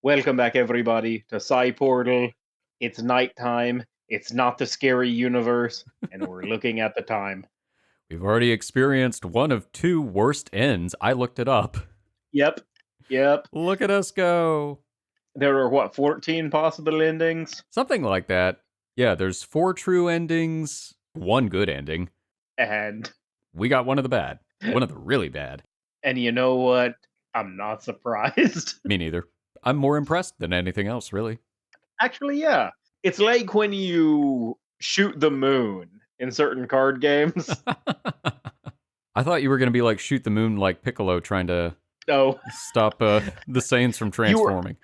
Welcome back, everybody, to Psy Portal. It's nighttime. It's not the scary universe, and we're looking at the time. We've already experienced one of two worst ends. I looked it up. Yep. Look at us go. There are, 14 possible endings? Something like that. Yeah, there's 4 true endings, 1 good ending. And We got one of the bad. One of the really bad. And you know what? I'm not surprised. Me neither. I'm more impressed than anything else, really. Actually, yeah. It's like when you shoot the moon in certain card games. I thought you were going to be like Shoot the Moon like Piccolo trying to stop the Saiyans from transforming.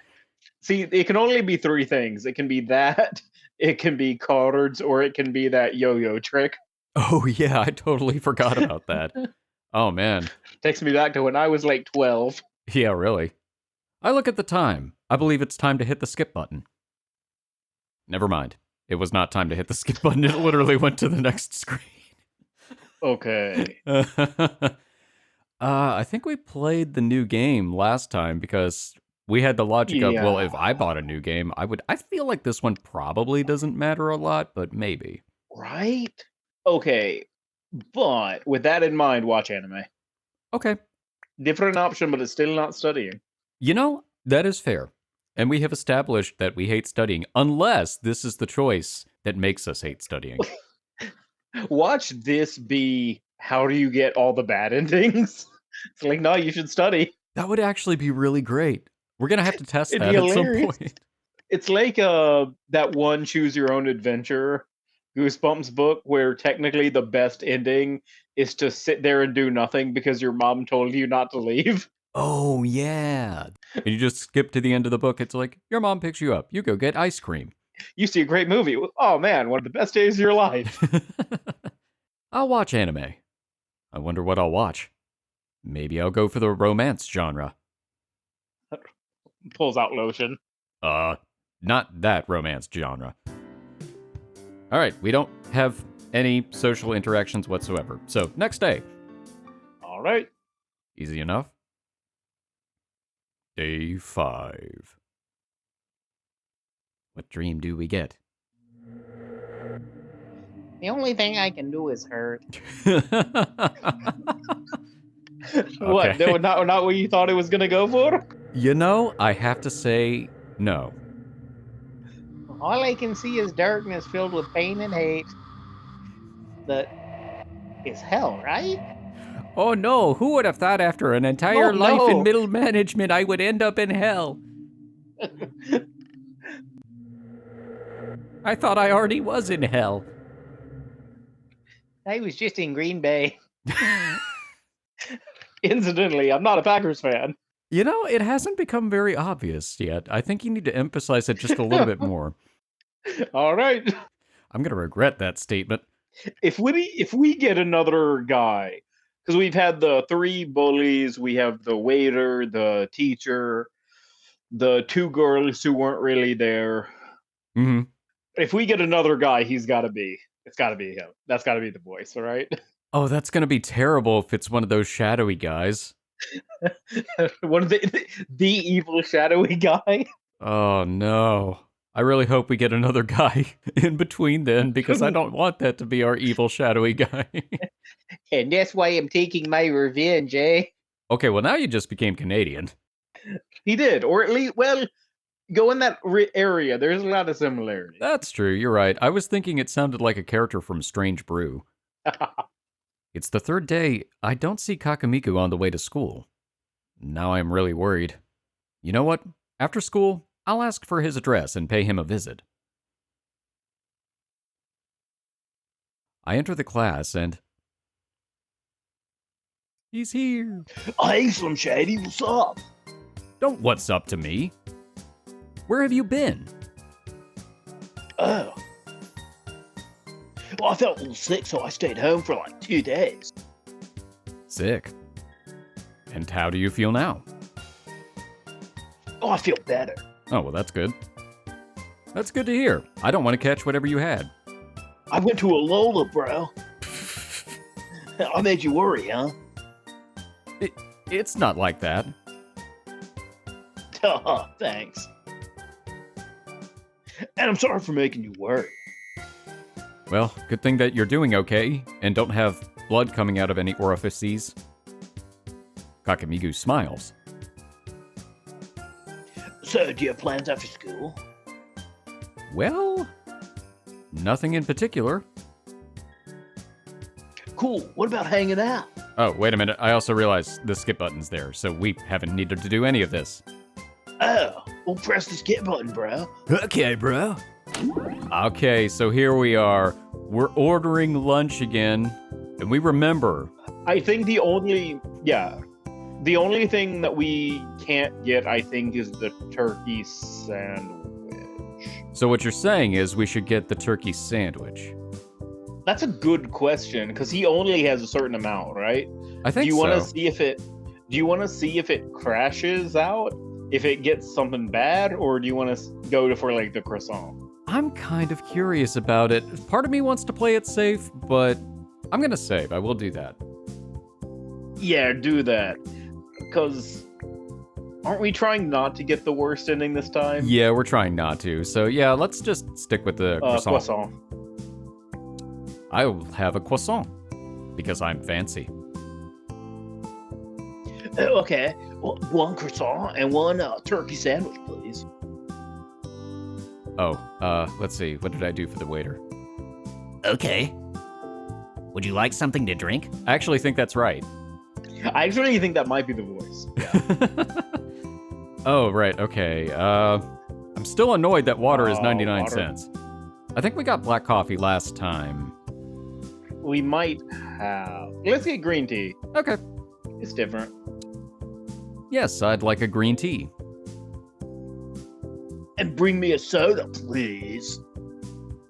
See, it can only be 3 things. It can be that, it can be cards, or it can be that yo-yo trick. Oh, yeah, I totally forgot about that. Oh, man. Takes me back to when I was like 12. Yeah, really. I look at the time. I believe it's time to hit the skip button. Never mind. It was not time to hit the skip button. It literally went to the next screen. Okay. I think we played the new game last time because we had the logic of, well, if I bought a new game, I feel like this one probably doesn't matter a lot, but maybe. Right? Okay. But with that in mind, watch anime. Okay. Different option, but it's still not studying. You know, that is fair. And we have established that we hate studying, unless this is the choice that makes us hate studying. Watch this be, how do you get all the bad endings? It's like, no, you should study. That would actually be really great. We're going to have to test that at some point. It's like that one Choose Your Own Adventure Goosebumps book where technically the best ending is to sit there and do nothing because your mom told you not to leave. Oh, yeah. And you just skip to the end of the book. It's like, your mom picks you up. You go get ice cream. You see a great movie. Oh, man, one of the best days of your life. I'll watch anime. I wonder what I'll watch. Maybe I'll go for the romance genre. Pulls out lotion. Not that romance genre. All right, we don't have any social interactions whatsoever. So, next day. All right. Easy enough. Day 5. What dream do we get? The only thing I can do is hurt. What? Not what you thought it was going to go for? You know, I have to say no. All I can see is darkness filled with pain and hate. That is hell, right? Oh no, who would have thought after an entire life in middle management I would end up in hell? I thought I already was in hell. I was just in Green Bay. Incidentally, I'm not a Packers fan. You know, it hasn't become very obvious yet. I think you need to emphasize it just a little bit more. All right. I'm going to regret that statement. If we get another guy, because we've had the 3 bullies, we have the waiter, the teacher, the 2 girls who weren't really there. Mm-hmm. If we get another guy, it's got to be him. That's got to be the voice, all right? Oh, that's going to be terrible if it's one of those shadowy guys. One of the evil shadowy guy. Oh, no. I really hope we get another guy in between then, because I don't want that to be our evil shadowy guy. And that's why I'm taking my revenge, eh? Okay, well, now you just became Canadian. He did, or at least, well, go in that area. There's a lot of similarities. That's true, you're right. I was thinking it sounded like a character from Strange Brew. It's the 3rd day. I don't see KakaMigu on the way to school. Now I'm really worried. You know what? After school, I'll ask for his address and pay him a visit. I enter the class and... He's here. Hey, Slim Shady, what's up? Don't what's up to me. Where have you been? Oh. Well, I felt a little sick, so I stayed home for like 2 days. Sick? And how do you feel now? Oh, I feel better. Oh, well, that's good. That's good to hear. I don't want to catch whatever you had. I went to a Lola, bro. I made you worry, huh? It's not like that. Oh, thanks. And I'm sorry for making you worry. Well, good thing that you're doing okay and don't have blood coming out of any orifices. KakaMigu smiles. So, do you have plans after school? Well, nothing in particular. Cool. What about hanging out? Oh, wait a minute. I also realized the skip button's there, so we haven't needed to do any of this. Oh, well, press the skip button, bro. Okay, bro. Okay, so here we are. We're ordering lunch again, and we remember. I think the only thing that we can't get, I think, is the turkey sandwich. So what you're saying is we should get the turkey sandwich. That's a good question, because he only has a certain amount, right? I think so. Do you want to see if it crashes out? If it gets something bad, or do you want to go for like the croissant? I'm kind of curious about it. Part of me wants to play it safe, but I'm gonna save. I will do that. Yeah, do that. Because aren't we trying not to get the worst ending this time? Yeah, we're trying not to. So yeah, let's just stick with the croissant. I'll have a croissant because I'm fancy. Okay, well, one croissant and one turkey sandwich, please. Oh, let's see. What did I do for the waiter? Okay. Would you like something to drink? I actually think that's right. I actually think that might be the voice. Yeah. Oh, right. Okay. I'm still annoyed that water is 99 water. cents. I think we got black coffee last time. We might have. Let's get green tea. Okay. It's different. Yes, I'd like a green tea. And bring me a soda, please.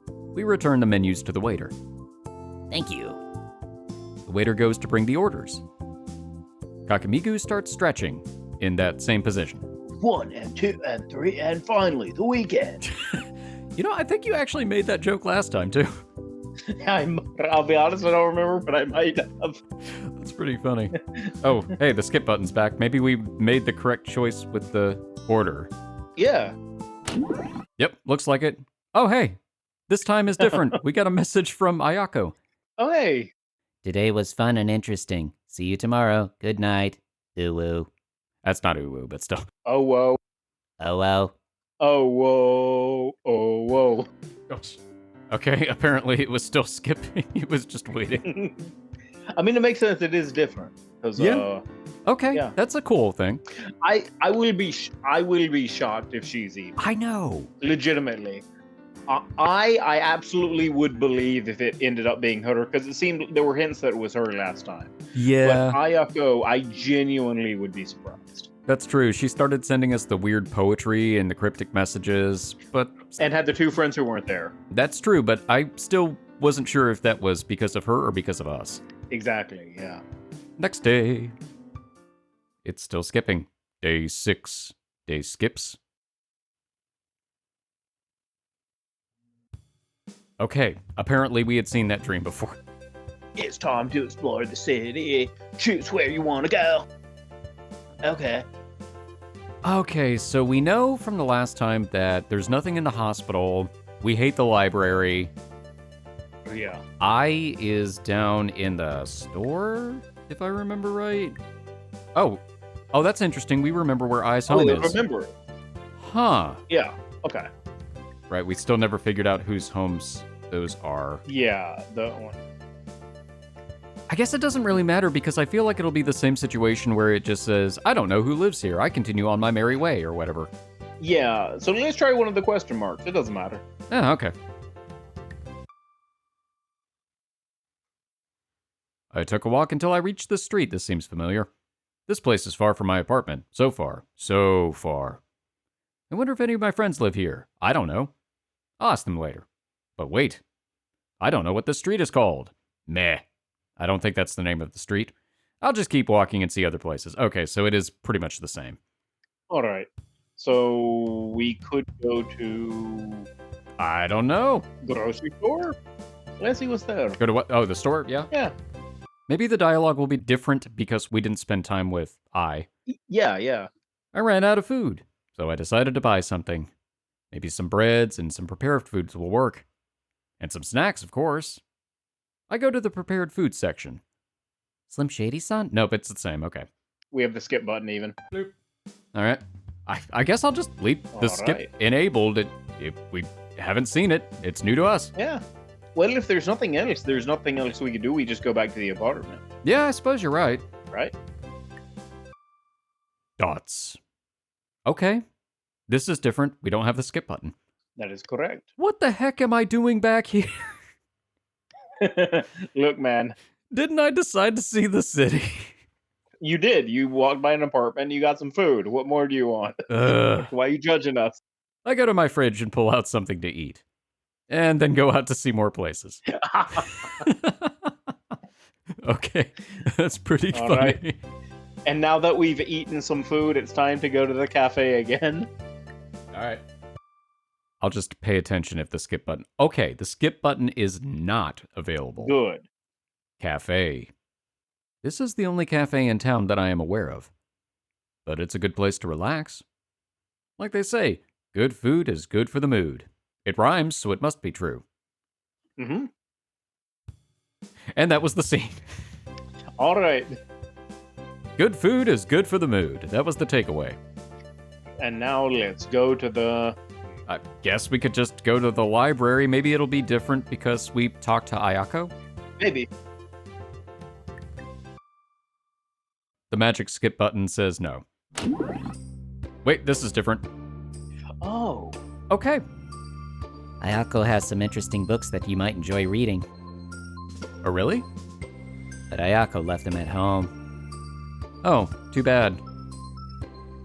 We return the menus to the waiter. Thank you. The waiter goes to bring the orders. KakaMigu starts stretching in that same position. 1 and 2 and 3 and finally the weekend. You know, I think you actually made that joke last time too. I'll be honest, I don't remember, but I might have. That's pretty funny. Oh, hey, the skip button's back. Maybe we made the correct choice with the order. Yeah. Yep, looks like it. Oh, hey, this time is different. We got a message from Ayako. Oh, hey. Today was fun and interesting. See you tomorrow. Good night. Ooh-woo. That's not ooh-woo, but still. Oh, whoa. Oh, well. Oh, whoa. Oh, whoa. Gosh. Okay, apparently it was still skipping. It was just waiting. I mean, it makes sense. It is different. Yeah. Okay, yeah. That's a cool thing. I will be shocked if she's evil. I know. Legitimately. I absolutely would believe if it ended up being her, because it seemed there were hints that it was her last time. Yeah. But Ayako, I genuinely would be surprised. That's true. She started sending us the weird poetry and the cryptic messages, but... And had the two friends who weren't there. That's true, but I still wasn't sure if that was because of her or because of us. Exactly, yeah. Next day. It's still skipping. Day 6. Day skips. Okay, apparently we had seen that dream before. It's time to explore the city. Choose where you want to go. Okay. Okay, so we know from the last time that there's nothing in the hospital. We hate the library. Yeah. I is down in the store, if I remember right. Oh, that's interesting. We remember where I's home is. Remember it. Huh. Yeah, okay. Right, we still never figured out whose homes those are. Yeah, the one. I guess it doesn't really matter because I feel like it'll be the same situation where it just says, I don't know who lives here. I continue on my merry way or whatever. Yeah, so let's try one of the question marks. It doesn't matter. Oh, okay. I took a walk until I reached the street. This seems familiar. This place is far from my apartment. So far. So far. I wonder if any of my friends live here. I don't know. I'll ask them later. But wait. I don't know what this street is called. Meh. I don't think that's the name of the street. I'll just keep walking and see other places. Okay, so it is pretty much the same. All right. So we could go to... I don't know. grocery store? Let's see what's there. Go to what? Oh, the store? Yeah? Yeah. Maybe the dialogue will be different because we didn't spend time with I. Yeah. I ran out of food. So I decided to buy something. Maybe some breads and some prepared foods will work. And some snacks, of course. I go to the prepared food section. Slim Shady-san? Nope, it's the same. Okay. We have the skip button even. Bloop. All right. I guess I'll just leave the skip enabled. If we haven't seen it, it's new to us. Yeah. Well, if there's nothing else we could do. We just go back to the apartment. Yeah, I suppose you're right. Right? Dots. Okay. This is different. We don't have the skip button. That is correct. What the heck am I doing back here? Look, man. Didn't I decide to see the city? You did. You walked by an apartment, you got some food. What more do you want? Why are you judging us? I go to my fridge and pull out something to eat. And then go out to see more places. Okay. That's pretty funny. Right. And now that we've eaten some food, it's time to go to the cafe again. All right. I'll just pay attention if the skip button... Okay, the skip button is not available. Good. Cafe. This is the only cafe in town that I am aware of. But it's a good place to relax. Like they say, good food is good for the mood. It rhymes, so it must be true. Mm-hmm. And that was the scene. All right. Good food is good for the mood. That was the takeaway. And now let's go to the... I guess we could just go to the library. Maybe it'll be different because we talked to Ayako? Maybe. The magic skip button says no. Wait, this is different. Oh. Okay. Ayako has some interesting books that you might enjoy reading, Oh, really? but Ayako left them at home. Oh, too bad.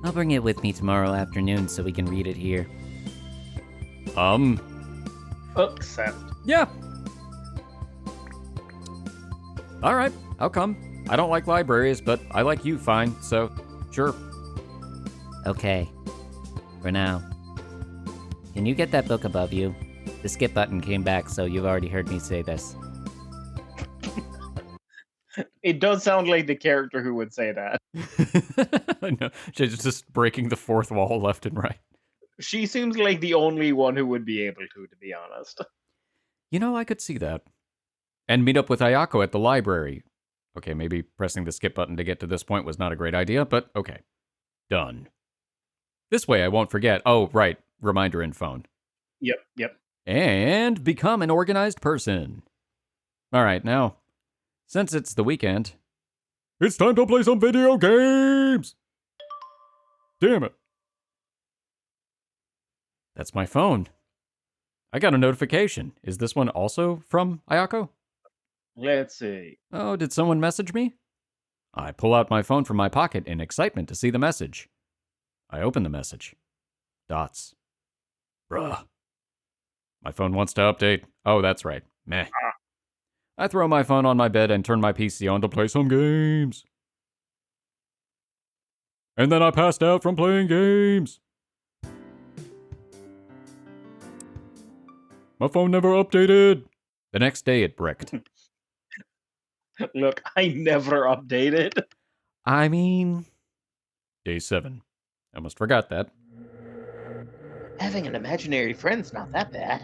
I'll bring it with me tomorrow afternoon so we can read it here. Accept. Yeah. All right, I'll come. I don't like libraries, but I like you fine, so sure. Okay. For now. Can you get that book above you? The skip button came back, so you've already heard me say this. It does sound like the character who would say that. I know. She's just breaking the fourth wall left and right. She seems like the only one who would be able to be honest. You know, I could see that. And meet up with Ayako at the library. Okay, maybe pressing the skip button to get to this point was not a great idea, but okay. Done. This way I won't forget. Oh, right. Reminder in phone. Yep. And become an organized person. All right, now, since it's the weekend, it's time to play some video games! Damn it. That's my phone. I got a notification. Is this one also from Ayako? Let's see. Oh, did someone message me? I pull out my phone from my pocket in excitement to see the message. I open the message. Dots. Bruh. My phone wants to update. Oh, that's right. Meh. I throw my phone on my bed and turn my PC on to play some games. And then I passed out from playing games. My phone never updated. The next day it bricked. Look, I never updated. I mean, day 7. I almost forgot that. Having an imaginary friend's not that bad.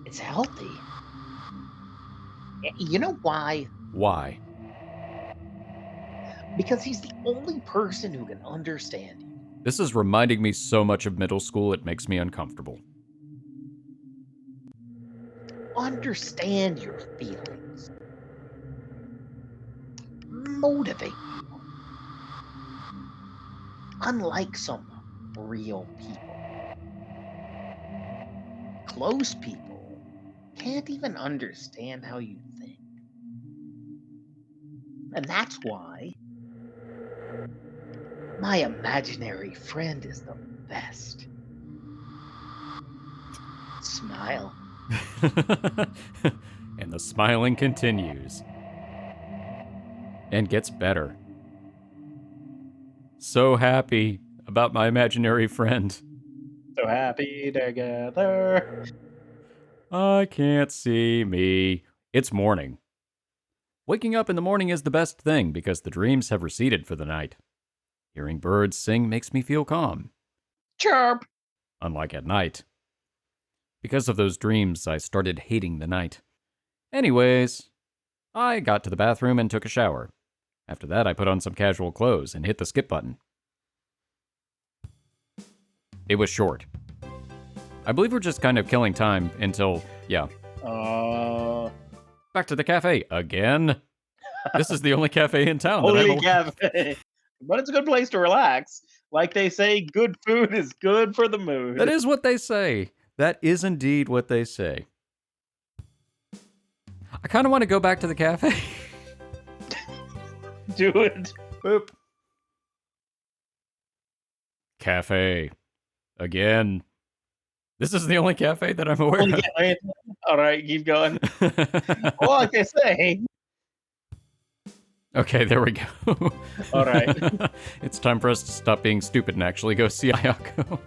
It's healthy. You know why? Why? Because he's the only person who can understand you. This is reminding me so much of middle school, it makes me uncomfortable. Understand your feelings. Motivate you. Unlike some real people. Close people can't even understand how you think. And that's why my imaginary friend is the best. Smile. And the smiling continues. And gets better. So happy about my imaginary friend. So happy together. I can't see me. It's morning. Waking up in the morning is the best thing because the dreams have receded for the night. Hearing birds sing makes me feel calm, Chirp. unlike at night. Because of those dreams, I started hating the night. Anyways, I got to the bathroom and took a shower. After that, I put on some casual clothes and hit the skip button. It was short. I believe we're just kind of killing time until, yeah. Back to the cafe again. This is the only cafe in town that I'm Only cafe. But it's a good place to relax. Like they say, good food is good for the mood. That is what they say. That is indeed what they say. I kind of want to go back to the cafe. Do it. Boop. Cafe. Again. This is the only cafe that I'm aware of. All right, keep going. Well, like I say. Okay, there we go. All right. It's time for us to stop being stupid and actually go see Ayako.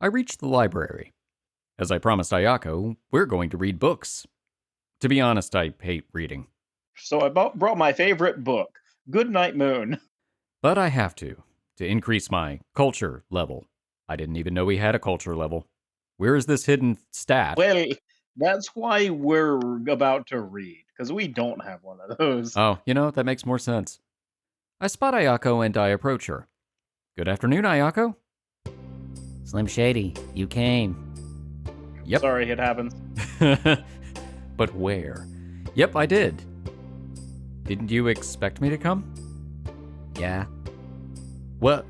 I reached the library. As I promised Ayako, we're going to read books. To be honest, I hate reading. So I brought my favorite book, Good Night Moon. But I have to increase my culture level. I didn't even know we had a culture level. Where is this hidden stat? Well, that's why we're about to read, because we don't have one of those. Oh, that makes more sense. I spot Ayako and I approach her. Good afternoon, Ayako. Slim Shady, you came. Yep. Sorry, it happens. But where? Yep, I did. Didn't you expect me to come? Yeah. What?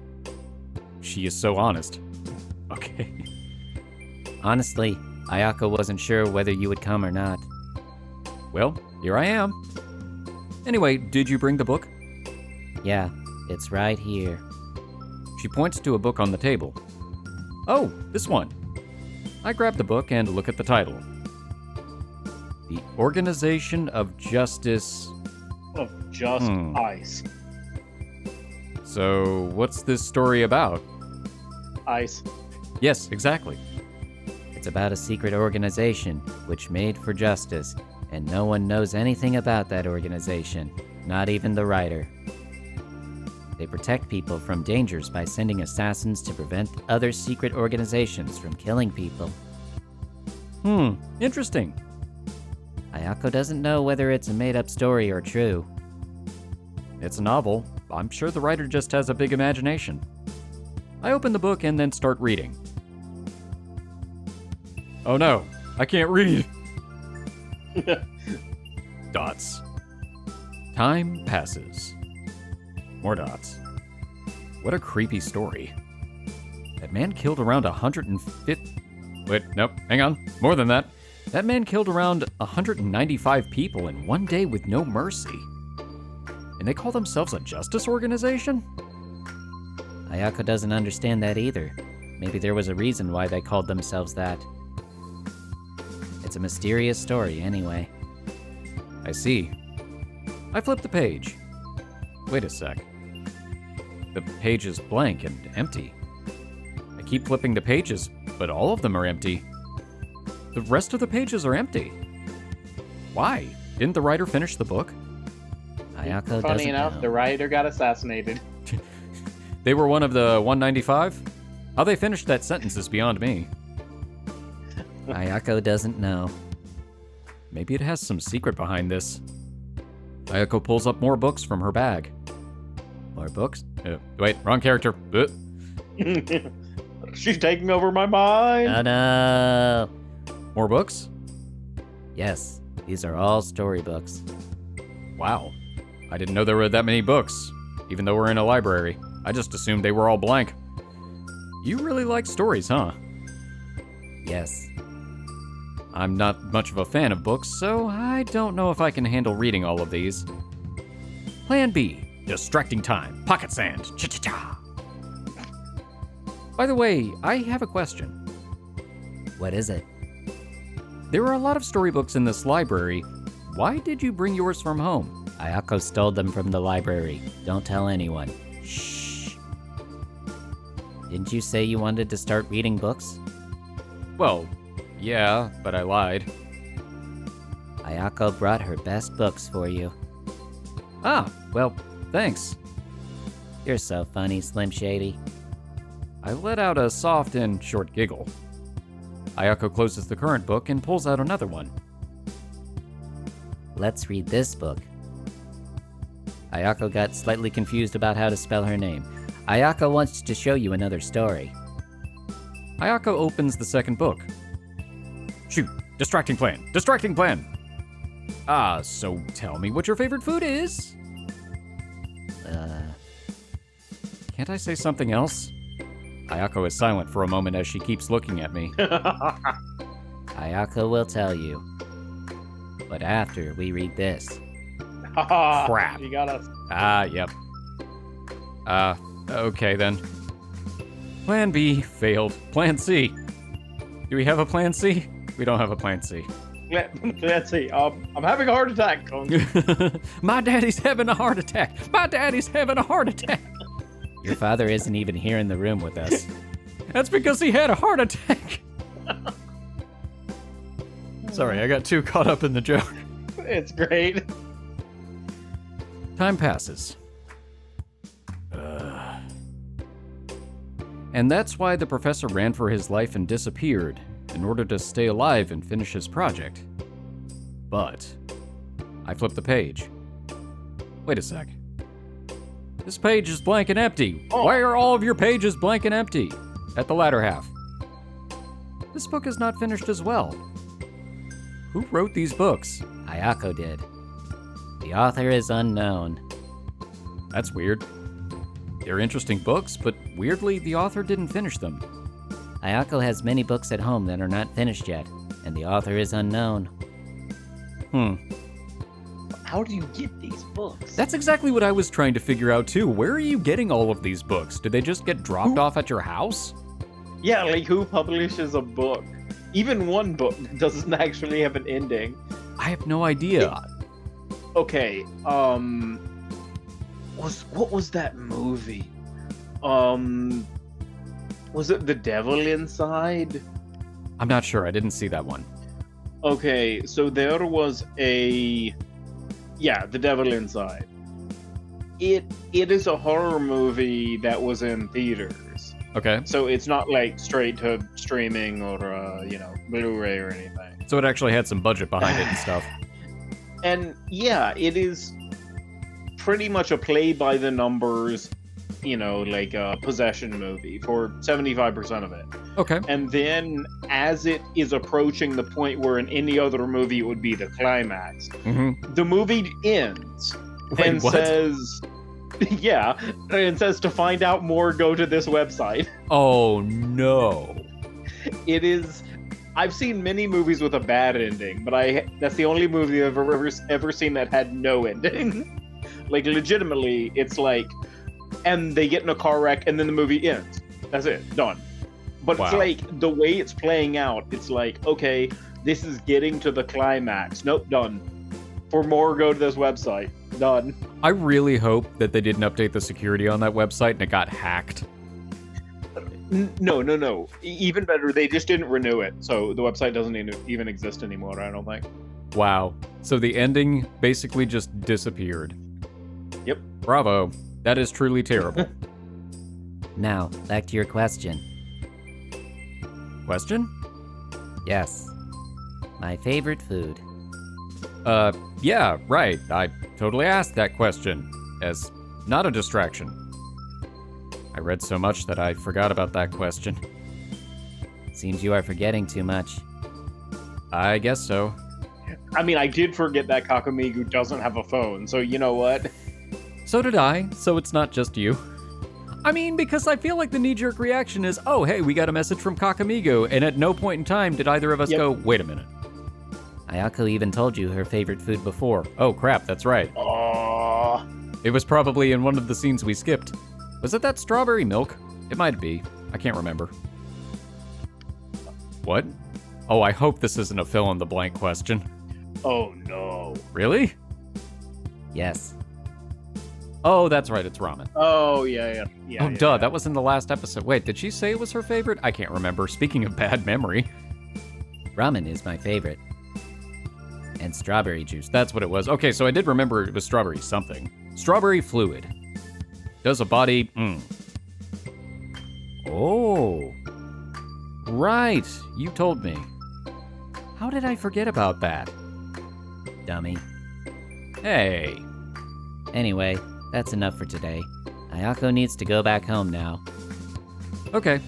She is so honest. Okay. Honestly, Ayako wasn't sure whether you would come or not. Well, here I am. Anyway, did you bring the book? Yeah, it's right here. She points to a book on the table. Oh, this one. I grab the book and look at the title. The Organization of Justice. Of just ice. So, what's this story about? Ice. Yes, exactly. It's about a secret organization which made for justice, and no one knows anything about that organization, not even the writer. They protect people from dangers by sending assassins to prevent other secret organizations from killing people. Interesting. Ayako doesn't know whether it's a made-up story or true. It's a novel. I'm sure the writer just has a big imagination. I open the book and then start reading. Oh no, I can't read. Dots. Time passes. More dots. What a creepy story. That man killed around 150... Wait, nope, hang on. More than that. That man killed around 195 people in one day with no mercy. And they call themselves a justice organization? Ayako doesn't understand that either. Maybe there was a reason why they called themselves that. It's a mysterious story anyway. I see. I flip the page. Wait a sec. The page is blank and empty. I keep flipping the pages, but all of them are empty. The rest of the pages are empty. Why? Didn't the writer finish the book? Ayako Funny enough, know. the writer got assassinated. They were one of the 195? How they finished that sentence is beyond me. Ayako doesn't know. Maybe it has some secret behind this. Ayako pulls up more books from her bag. More books? Wait, wrong character. She's taking over my mind. Oh no! More books? Yes, these are all storybooks. Wow. I didn't know there were that many books, even though we're in a library. I just assumed they were all blank. You really like stories, huh? Yes. I'm not much of a fan of books, so I don't know if I can handle reading all of these. Plan B. Distracting time. Pocket sand. Cha-cha-cha. By the way, I have a question. What is it? There are a lot of storybooks in this library. Why did you bring yours from home? Ayako stole them from the library. Don't tell anyone. Shh. Didn't you say you wanted to start reading books? Well, yeah, but I lied. Ayako brought her best books for you. Ah, well, Thanks. You're so funny, Slim Shady. I let out a soft and short giggle. Ayako closes the current book and pulls out another one. Let's read this book. Ayako got slightly confused about how to spell her name. Ayako wants to show you another story. Ayako opens the second book. Shoot, distracting plan, distracting plan. So tell me what your favorite food is. Can't I say something else? Ayako is silent for a moment as she keeps looking at me. Ayako will tell you. But after we read this. Crap. You got us. Yep. Okay then. Plan B failed. Plan C. Do we have a plan C? We don't have a plan C. Let's see. I'm having a heart attack. My daddy's having a heart attack. My daddy's having a heart attack. Your father isn't even here in the room with us. That's because he had a heart attack. Sorry, I got too caught up in the joke. It's great. Time passes. And that's why the professor ran for his life and disappeared, in order to stay alive and finish his project. But I flipped the page. Wait a sec. This page is blank and empty. Oh. Why are all of your pages blank and empty? At the latter half. This book is not finished as well. Who wrote these books? Ayako did. The author is unknown. That's weird. They're interesting books, but weirdly, the author didn't finish them. Ayako has many books at home that are not finished yet, and the author is unknown. How do you get these books? That's exactly what I was trying to figure out too. Where are you getting all of these books? Did they just get dropped off at your house? Yeah, like who publishes a book? Even one book doesn't actually have an ending. I have no idea. Okay, what was that movie? Was it The Devil Inside? I'm not sure. I didn't see that one. Okay, so there was The Devil Inside. It is a horror movie that was in theaters. Okay. So it's not like straight to streaming or Blu-ray or anything. So it actually had some budget behind it and stuff. And yeah, it is pretty much a play by the numbers, like a possession movie for 75% of it. Okay. And then as it is approaching the point where in any other movie it would be the climax, the movie ends and what? says, and says to find out more, go to this website. Oh no. It is. I've seen many movies with a bad ending, but that's the only movie I've ever seen that had no ending. Like legitimately, it's like, and they get in a car wreck and then the movie ends. That's it, done. But Wow. It's like the way it's playing out, it's like, okay, this is getting to the climax. Nope, done. For more, go to this website. Done. I really hope that they didn't update the security on that website and it got hacked. No. Even better, they just didn't renew it, so the website doesn't even exist anymore, I don't think. Wow. So the ending basically just disappeared. Yep. Bravo. That is truly terrible. Now, back to your question. Question? Yes. My favorite food. Yeah, right. I totally asked that question as not a distraction. I read so much that I forgot about that question. Seems you are forgetting too much. I guess so. I mean, I did forget that KakaMigu doesn't have a phone, so you know what? So did I, so it's not just you. I mean, because I feel like the knee-jerk reaction is, oh, hey, we got a message from KakaMigu, and at no point in time did either of us go, wait a minute. Ayako even told you her favorite food before. Oh, crap, that's right. Aww. It was probably in one of the scenes we skipped. Was it that strawberry milk? It might be. I can't remember. What? Oh, I hope this isn't a fill-in-the-blank question. Oh no. Really? Yes. Oh, that's right, it's ramen. Oh, yeah. Oh, duh, that was in the last episode. Wait, did she say it was her favorite? I can't remember. Speaking of bad memory. Ramen is my favorite. And strawberry juice. That's what it was. Okay, so I did remember it was strawberry something. Strawberry fluid. Does a body... Oh. Right, you told me. How did I forget about that? Dummy. Hey. Anyway, that's enough for today. Ayako needs to go back home now. Okay.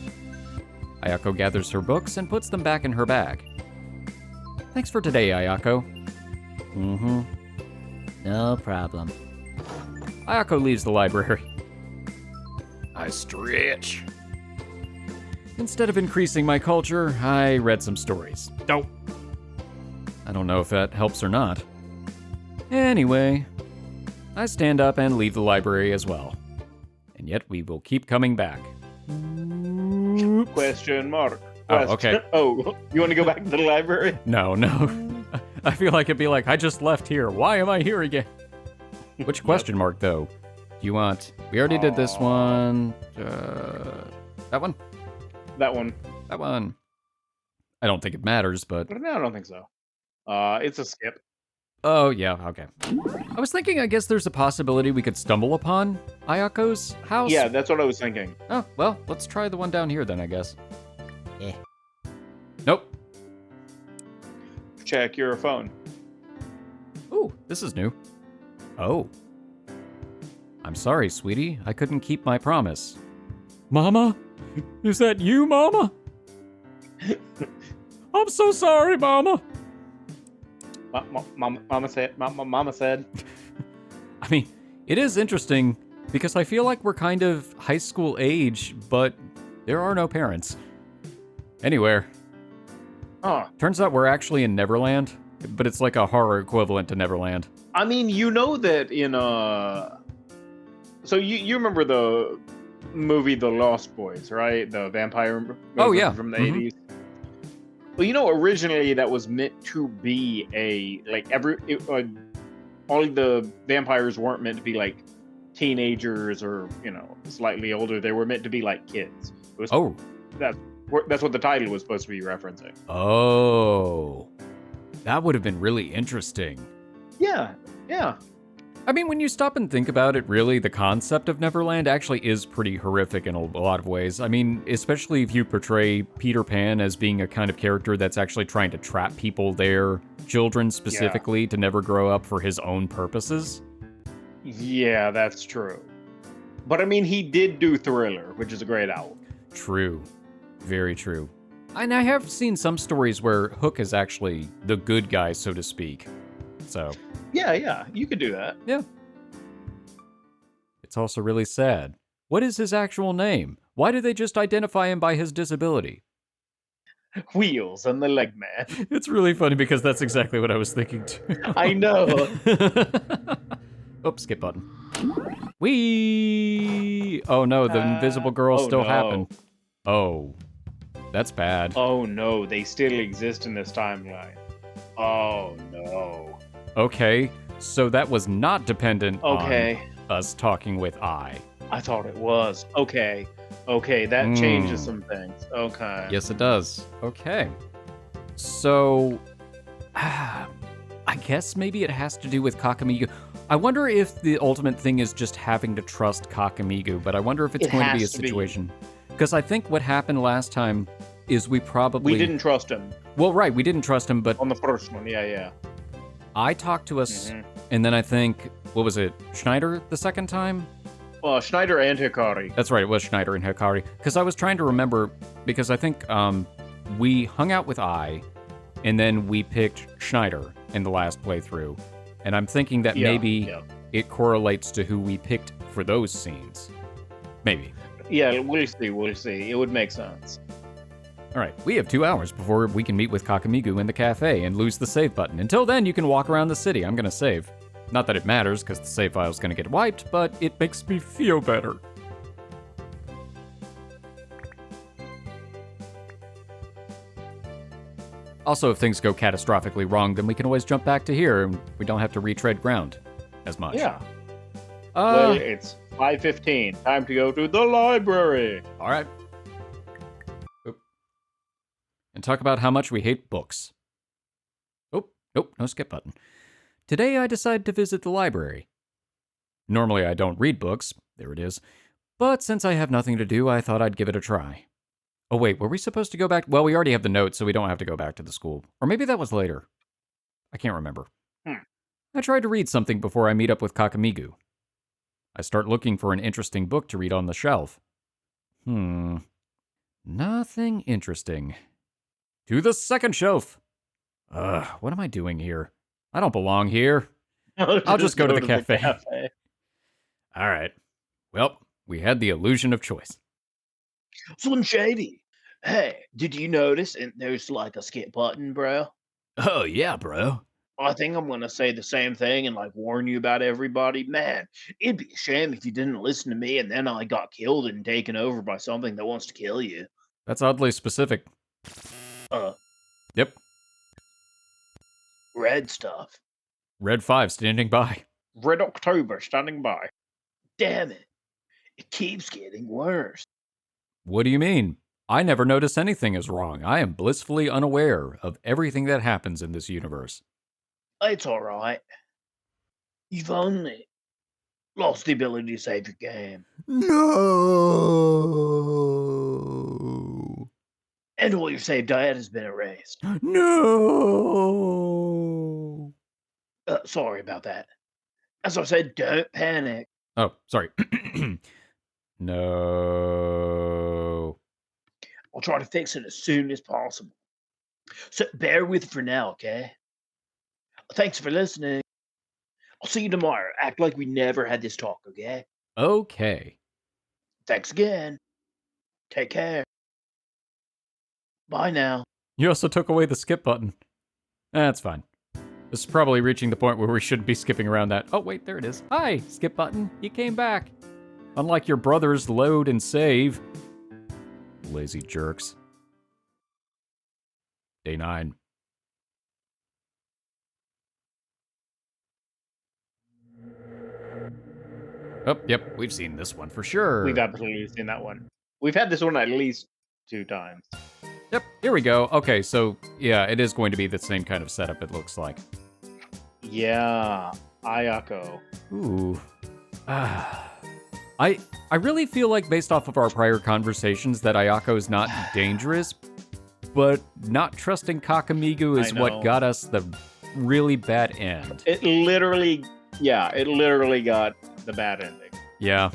Ayako gathers her books and puts them back in her bag. Thanks for today, Ayako. Mm-hmm. No problem. Ayako leaves the library. I stretch. Instead of increasing my culture, I read some stories. Dope. I don't know if that helps or not. Anyway, I stand up and leave the library as well. And yet we will keep coming back. Question mark. Oh, okay. Oh, you want to go back to the library? No. I feel like it'd be like, I just left here. Why am I here again? Which question mark, though? Do you want... We already did this one. That one? That one. That one. I don't think it matters, but... No, I don't think so. It's a skip. Oh, yeah, okay. I was thinking, I guess there's a possibility we could stumble upon Ayako's house. Yeah, that's what I was thinking. Oh, well, let's try the one down here then, I guess. Eh. Nope. Check your phone. Ooh, this is new. Oh. I'm sorry, sweetie. I couldn't keep my promise. Mama? Is that you, Mama? I'm so sorry, Mama. Mama said. Mama said. I mean, it is interesting because I feel like we're kind of high school age, but there are no parents. Anywhere. Oh. Turns out we're actually in Neverland, but it's like a horror equivalent to Neverland. I mean, you know that in So you remember the movie The Lost Boys, right? The vampire movie from the 80s. Well, you know, originally that was meant to be all the vampires weren't meant to be like teenagers or, you know, slightly older. They were meant to be like kids. It was, that's what the title was supposed to be referencing. Oh, that would have been really interesting. Yeah. I mean, when you stop and think about it, really, the concept of Neverland actually is pretty horrific in a lot of ways. I mean, especially if you portray Peter Pan as being a kind of character that's actually trying to trap people there, children specifically, to never grow up for his own purposes. Yeah, that's true. But I mean, he did do Thriller, which is a great album. True. Very true. And I have seen some stories where Hook is actually the good guy, so to speak. So... Yeah, you could do that. Yeah. It's also really sad. What is his actual name? Why do they just identify him by his disability? Wheels and the leg man. It's really funny because that's exactly what I was thinking too. I know. Oops, skip button. Whee! Oh no, the invisible girl still happened. Oh, that's bad. Oh no, they still exist in this timeline. Oh no. Okay, so that was not dependent on us talking with I. I thought it was. Okay, that changes some things. Okay. Yes, it does. Okay. So, I guess maybe it has to do with KakaMigu. I wonder if the ultimate thing is just having to trust KakaMigu, but I wonder if it's going to be a situation. Because I think what happened last time is we didn't trust him. Well, right, we didn't trust him, but... On the first one, yeah. I talked to us, and then I think, what was it, Schneider the second time? Well, Schneider and Hikari. That's right, it was Schneider and Hikari. Because I was trying to remember, because I think we hung out with I, and then we picked Schneider in the last playthrough. And I'm thinking that maybe it correlates to who we picked for those scenes. Maybe. Yeah, we'll see. It would make sense. All right, we have 2 hours before we can meet with KakaMigu in the cafe and lose the save button. Until then, you can walk around the city. I'm going to save. Not that it matters, because the save file's going to get wiped, but it makes me feel better. Also, if things go catastrophically wrong, then we can always jump back to here, and we don't have to retread ground as much. Yeah. Well, it's 5:15. Time to go to the library. All right. And talk about how much we hate books. Oh, nope, no skip button. Today I decided to visit the library. Normally I don't read books. There it is. But since I have nothing to do, I thought I'd give it a try. Oh wait, were we supposed to go back? Well, we already have the notes, so we don't have to go back to the school. Or maybe that was later. I can't remember. I tried to read something before I meet up with KakaMigu. I start looking for an interesting book to read on the shelf. Nothing interesting. To the second shelf. What am I doing here? I don't belong here. I'll just go to the cafe. All right. Well, we had the illusion of choice. Slim Shady. Hey, did you notice there's like a skip button, bro? Oh, yeah, bro. I think I'm gonna say the same thing and like warn you about everybody. Man, it'd be a shame if you didn't listen to me and then I got killed and taken over by something that wants to kill you. That's oddly specific. Yep. Red stuff. Red 5 standing by. Red October standing by. Damn it. It keeps getting worse. What do you mean? I never notice anything is wrong. I am blissfully unaware of everything that happens in this universe. It's alright. You've only lost the ability to save your game. No. And all your saved data has been erased. No. Sorry about that. As I said, don't panic. Oh, sorry. No. I'll try to fix it as soon as possible. So bear with it for now, okay? Thanks for listening. I'll see you tomorrow. Act like we never had this talk, okay? Okay. Thanks again. Take care. Bye now. You also took away the skip button. That's fine. This is probably reaching the point where we shouldn't be skipping around that. Oh, wait, there it is. Hi, skip button. You came back. Unlike your brothers, load and save. Lazy jerks. Day 9. Oh, yep, we've seen this one for sure. We've absolutely seen that one. We've had this one at least 2 times. Yep, here we go. Okay, so, yeah, it is going to be the same kind of setup, it looks like. Yeah, Ayako. Ooh. I really feel like, based off of our prior conversations, that Ayako is not dangerous, but not trusting KakaMigu is what got us the really bad end. It literally got the bad ending. Yeah.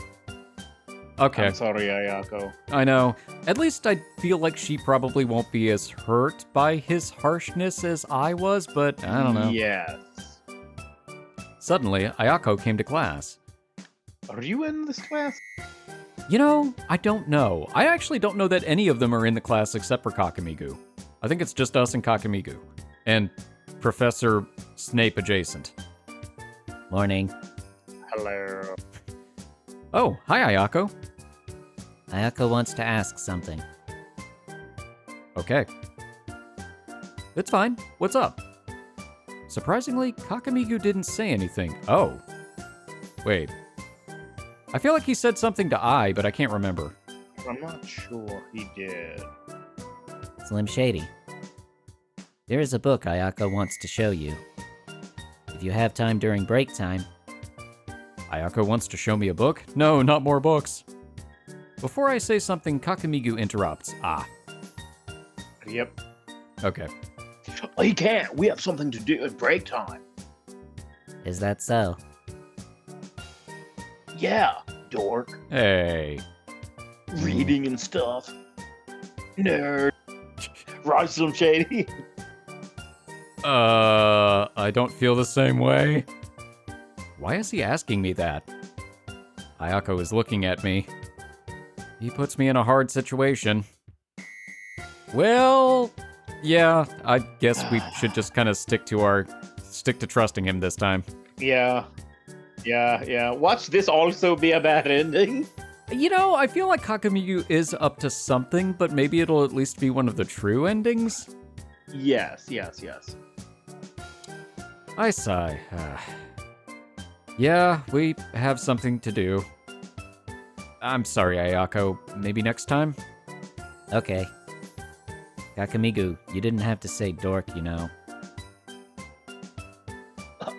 Okay. I'm sorry, Ayako. I know. At least I feel like she probably won't be as hurt by his harshness as I was, but I don't know. Yes. Suddenly, Ayako came to class. Are you in this class? You know, I don't know. I actually don't know that any of them are in the class except for KakaMigu. I think it's just us and KakaMigu. And Professor Snape adjacent. Morning. Hello. Oh, hi, Ayako. Ayako wants to ask something. Okay. It's fine. What's up? Surprisingly, KakaMigu didn't say anything. Oh. Wait. I feel like he said something to I, but I can't remember. I'm not sure he did. Slim Shady. There is a book Ayako wants to show you. If you have time during break time. Ayako wants to show me a book? No, not more books. Before I say something, KakaMigu interrupts. Yep. Okay. Oh, you can't. We have something to do at break time. Is that so? Yeah, dork. Hey. Reading and stuff. Nerd. Right, Slim Shady? I don't feel the same way. Why is he asking me that? Ayako is looking at me. He puts me in a hard situation. Well, yeah, I guess we should just kind of stick to trusting him this time. Yeah. Watch this also be a bad ending. You know, I feel like KakaMigu is up to something, but maybe it'll at least be one of the true endings? Yes. I sigh. Yeah, we have something to do. I'm sorry, Ayako. Maybe next time? Okay. KakaMigu, you didn't have to say dork, you know.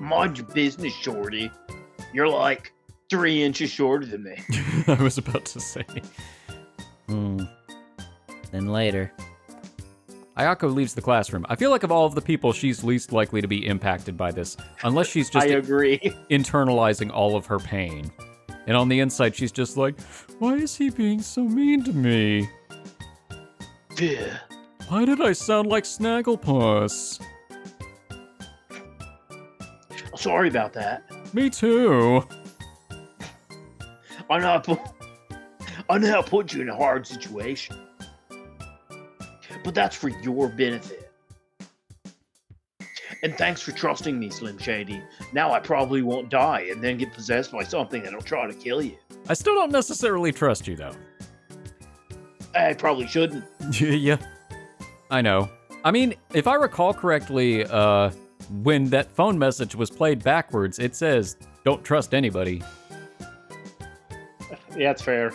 Mind your business, Shorty. You're like 3 inches shorter than me. I was about to say. Then later. Ayako leaves the classroom. I feel like of all of the people, she's least likely to be impacted by this, unless she's just I agree. internalizing all of her pain. And on the inside, she's just like, why is he being so mean to me? Why did I sound like Snagglepuss? Sorry about that. Me too. I know I put you in a hard situation. But that's for your benefit. And thanks for trusting me, Slim Shady. Now I probably won't die and then get possessed by something that'll try to kill you. I still don't necessarily trust you, though. I probably shouldn't. Yeah. I know. I mean, if I recall correctly, when that phone message was played backwards, it says, don't trust anybody. Yeah, that's fair.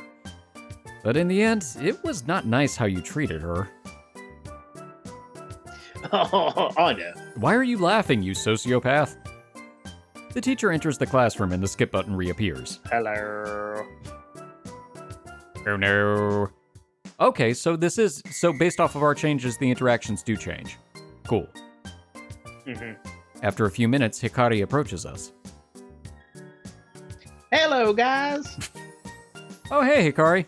But in the end, it was not nice how you treated her. I know. Why are you laughing, you sociopath? The teacher enters the classroom and the skip button reappears. Hello. Oh no. Okay, so based off of our changes, the interactions do change. Cool. After a few minutes, Hikari approaches us. Hello, guys. Oh, hey, Hikari.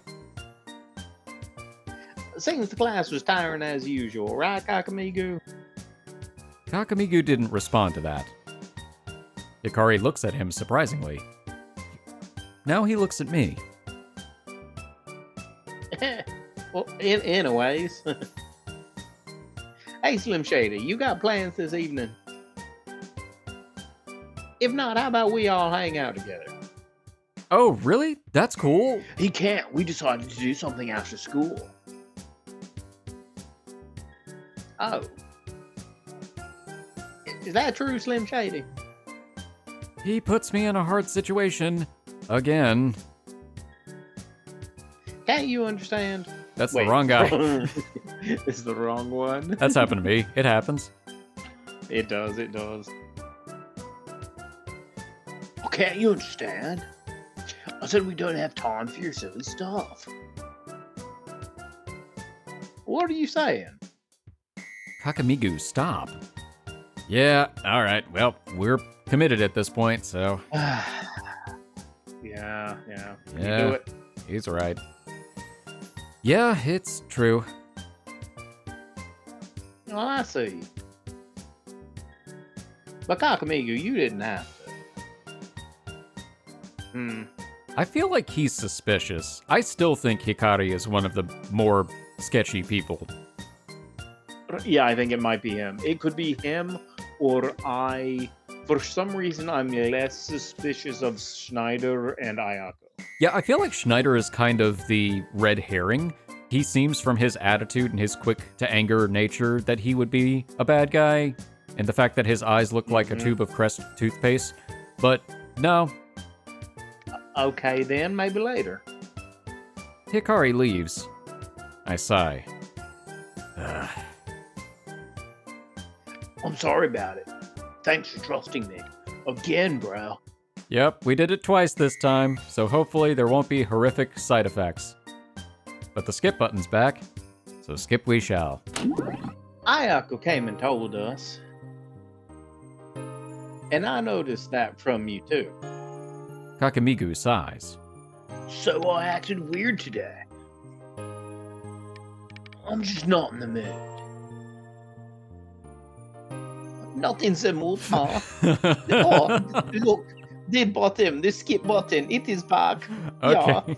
Seems the class was tiring as usual, right, KakaMigu? KakaMigu didn't respond to that. Hikari looks at him surprisingly. Now he looks at me. Well, anyways. Hey, Slim Shady, you got plans this evening? If not, how about we all hang out together? Oh, really? That's cool. He can't. We decided to do something after school. Oh. Is that true, Slim Shady? He puts me in a hard situation. Again. Can't you understand? That's the wrong guy. It's the wrong one. That's happened to me. It happens. It does. Well, can't you understand? I said we don't have time for your silly stuff. What are you saying? KakaMigu, stop. Yeah, alright. Well, we're committed at this point, so... Yeah. You Yeah, do it. he's right. Yeah, it's true. Oh, I see. But KakaMigu, you didn't have to. I feel like he's suspicious. I still think Hikari is one of the more sketchy people. Yeah, I think it might be him. It could be him, or for some reason, I'm less suspicious of Schneider and Ayako. Yeah, I feel like Schneider is kind of the red herring. He seems from his attitude and his quick-to-anger nature that he would be a bad guy, and the fact that his eyes look like a tube of Crest toothpaste. But, no. Okay, then, maybe later. Hikari leaves. I sigh. I'm sorry about it. Thanks for trusting me. Again, bro. Yep, we did it twice this time, so hopefully there won't be horrific side effects. But the skip button's back, so skip we shall. Ayako came and told us. And I noticed that from you too. KakaMigu sighs. So I acted weird today. I'm just not in the mood. Not in the mood, huh? Oh, look, the skip button, it is back. Okay. Yeah.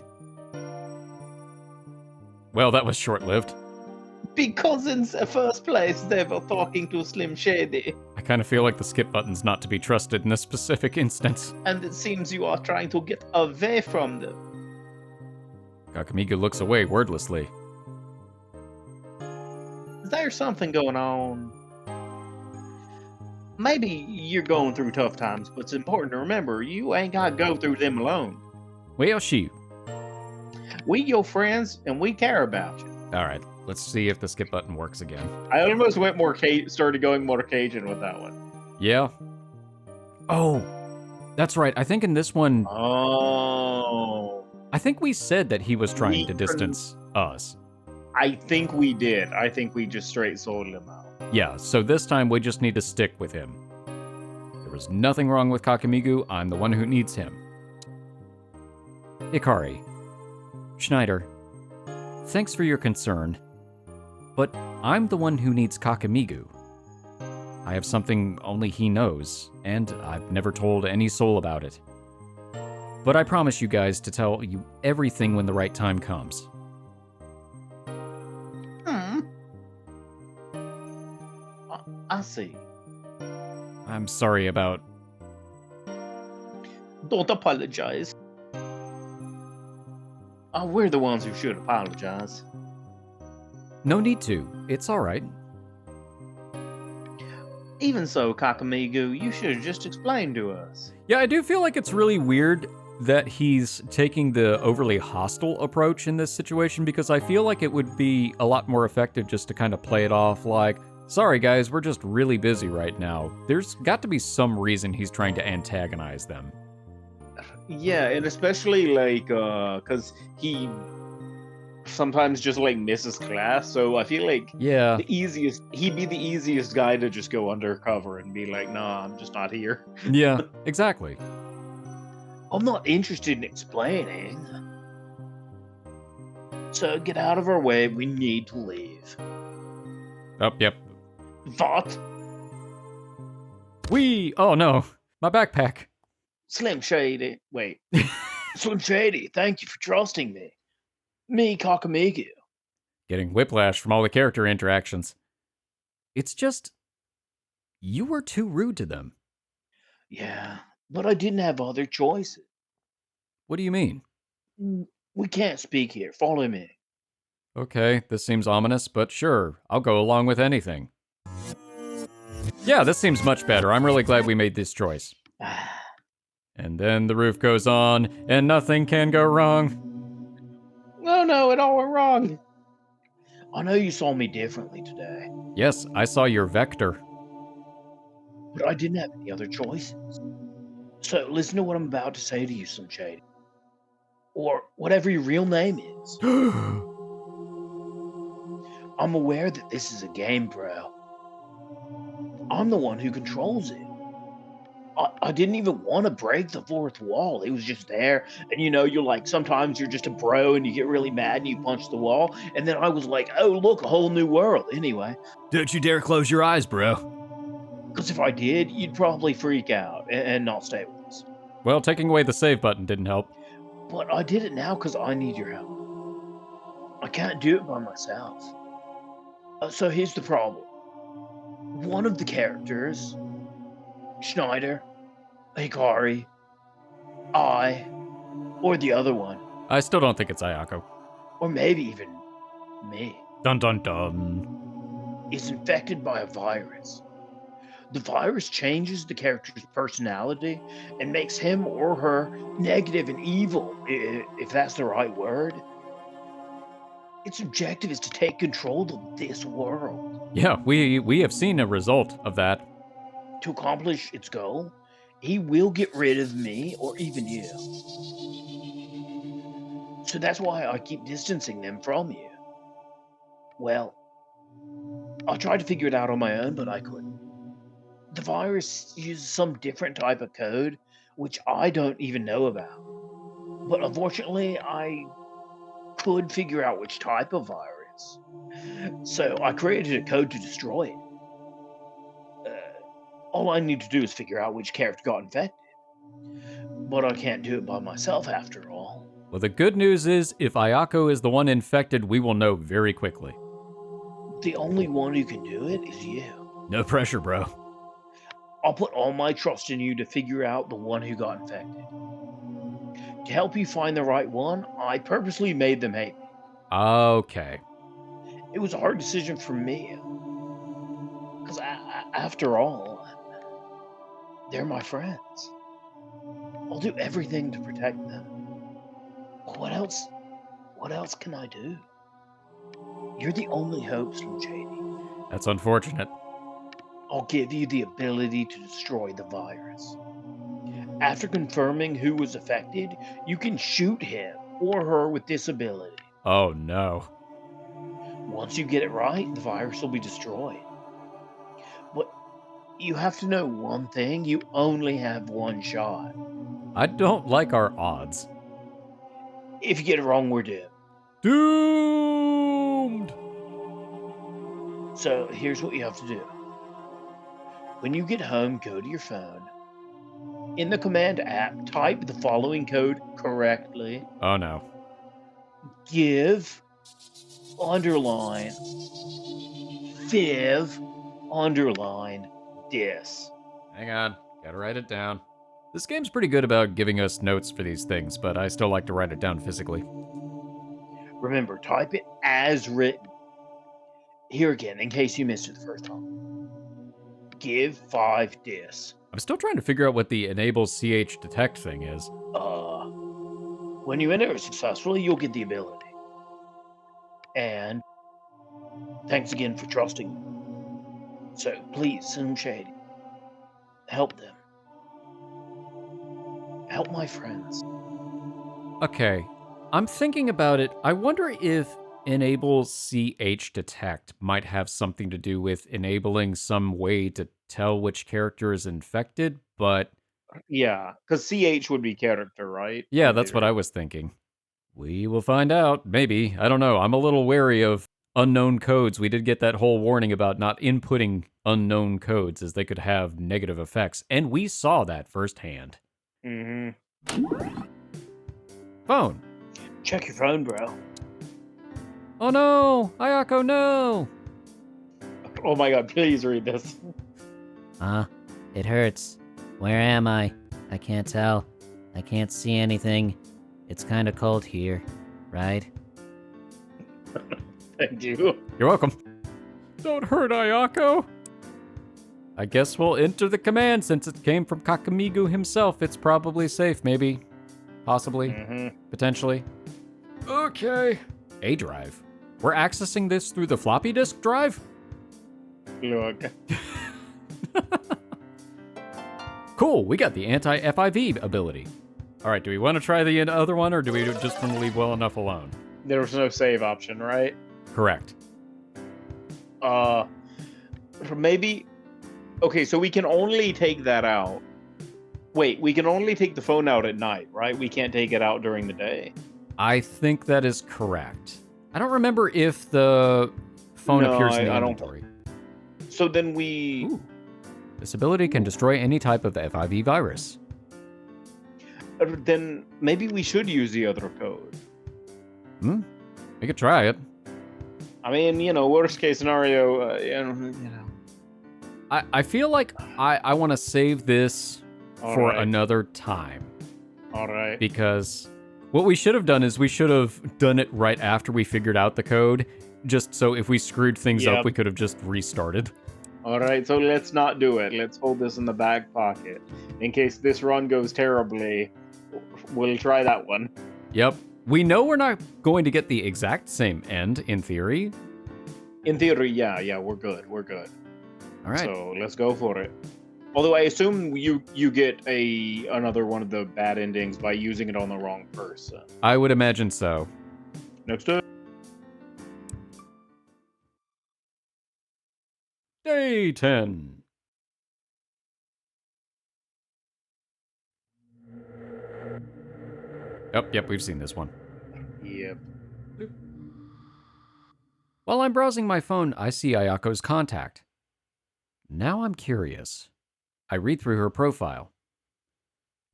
Well, that was short-lived. Because in the first place, they were talking to Slim Shady. I kind of feel like the skip button's not to be trusted in this specific instance. And it seems you are trying to get away from them. KakaMigu looks away wordlessly. There's something going on. Maybe you're going through tough times, but it's important to remember you ain't gotta go through them alone. Well, shoot. We your friends, and we care about you. Alright, let's see if the skip button works again. I almost went started going more Cajun with that one. Yeah? Oh, That's right. I think in this one, Oh. I think we said that he was trying We to distance us. I think we did. I think we just straight sold him out. Yeah, so this time we just need to stick with him. There was nothing wrong with KakaMigu. I'm the one who needs him. Hikari. Schneider. Thanks for your concern. But I'm the one who needs KakaMigu. I have something only he knows, and I've never told any soul about it. But I promise you guys to tell you everything when the right time comes. I see. I'm sorry about... Don't apologize. We're the ones who should apologize. No need to. It's alright. Even so, KakaMigu, you should have just explained to us. Yeah, I do feel like it's really weird that he's taking the overly hostile approach in this situation, because I feel like it would be a lot more effective just to kind of play it off like, sorry guys, we're just really busy right now. There's got to be some reason he's trying to antagonize them. Yeah, and especially like, cause he sometimes just like misses class, so I feel like Yeah. he'd be the easiest guy to just go undercover and be like, nah, I'm just not here. Yeah, exactly. I'm not interested in explaining. So get out of our way, we need to leave. Oh, yep. What? Oh no, my backpack. Slim Shady. Wait. Slim Shady, thank you for trusting me. Me, KakaMigu. Getting whiplash from all the character interactions. It's just, you were too rude to them. Yeah, but I didn't have other choices. What do you mean? We can't speak here. Follow me. Okay, this seems ominous, but sure, I'll go along with anything. Yeah, this seems much better. I'm really glad we made this choice. And then the roof goes on, and nothing can go wrong. No, it all went wrong. I know you saw me differently today, Yes, I saw your vector. but I didn't have any other choices. So listen to what I'm about to say to you, Slim Shady. Or whatever your real name is. I'm aware that this is a game, bro. I'm the one who controls it. I didn't even want to break the fourth wall. It was just there. And you're like, sometimes you're just a bro and you get really mad and you punch the wall. And then I was like, oh, look, a whole new world. Anyway. Don't you dare close your eyes, bro. Because if I did, you'd probably freak out and not stay with us. Well, taking away the save button didn't help. But I did it now because I need your help. I can't do it by myself. So here's the problem. One of the characters, Schneider, Hikari, or the other one, I still don't think it's Ayako. or maybe even me, Dun dun dun. is infected by a virus. The virus changes the character's personality and makes him or her negative and evil, if that's the right word. Its objective is to take control of this world. Yeah, we have seen a result of that. To accomplish its goal, he will get rid of me or even you. So that's why I keep distancing them from you. Well, I tried to figure it out on my own, but I couldn't. The virus uses some different type of code, which I don't even know about. But unfortunately, I could figure out which type of virus. So I created a code to destroy it. All I need to do is figure out which character got infected. But I can't do it by myself after all. Well, the good news is, if Ayako is the one infected, we will know very quickly. The only one who can do it is you. No pressure, bro. I'll put all my trust in you to figure out the one who got infected. To help you find the right one, I purposely made them hate me. Okay. It was a hard decision for me. Because after all, they're my friends. I'll do everything to protect them. What else can I do? You're the only hope, Slim Shady. That's unfortunate. I'll give you the ability to destroy the virus. After confirming who was affected, you can shoot him or her with this ability. Oh no. Once you get it right, the virus will be destroyed. But you have to know one thing, you only have one shot. I don't like our odds. If you get it wrong, we're doomed. Doomed! So here's what you have to do. When you get home, go to your phone. In the command app, type the following code correctly. Oh no. Give, underline, Viv, underline, dis. Hang on. Gotta write it down. This game's pretty good about giving us notes for these things, but I still like to write it down physically. Remember, type it as written. Here again, in case you missed it the first time. Give 5 dis. I'm still trying to figure out what the enable CH detect thing is. When you enter it successfully, you'll get the ability. And thanks again for trusting me. So please, Slim Shady, help them. Help my friends. Okay, I'm thinking about it. I wonder if enable CH detect might have something to do with enabling some way to tell which character is infected, but Yeah, because CH would be character, right? yeah, that's what I was thinking. We will find out. Maybe. I don't know. I'm a little wary of unknown codes. We did get that whole warning about not inputting unknown codes as they could have negative effects, and we saw that firsthand. Mm-hmm. Phone. Check your phone, bro. Oh no! Ayako, no! Oh my god, please read this. It hurts. Where am I? I can't tell. I can't see anything. It's kinda cold here, right? Thank you. You're welcome. Don't hurt Ayako! I guess we'll enter the command since it came from KakaMigu himself. It's probably safe, maybe. Possibly. Mm-hmm. Potentially. Okay. A drive. We're accessing this through the floppy disk drive? Look. Cool, we got the anti-FIV ability. All right, do we want to try the other one, or do we just want to leave well enough alone? There was no save option, right? Correct. Maybe... Okay, so we can only take that out. Wait, we can only take the phone out at night, right? We can't take it out during the day. I think that is correct. I don't remember if the phone appears in the inventory. So then we... Ooh. This ability can destroy any type of FIV virus. Then maybe we should use the other code. We could try it. I mean, worst case scenario, I feel like I want to save this for another time. All right. Because what we should have done is we should have done it right after we figured out the code, just so if we screwed things up, we could have just restarted. All right, so let's not do it. Let's hold this in the back pocket. In case this run goes terribly, we'll try that one. Yep. We know we're not going to get the exact same end, in theory. In theory, yeah, we're good. We're good. All right. So let's go for it. Although I assume you get another one of the bad endings by using it on the wrong person. I would imagine so. Next up. Day 10. Yep, we've seen this one. Yep. While I'm browsing my phone, I see Ayako's contact. Now I'm curious. I read through her profile.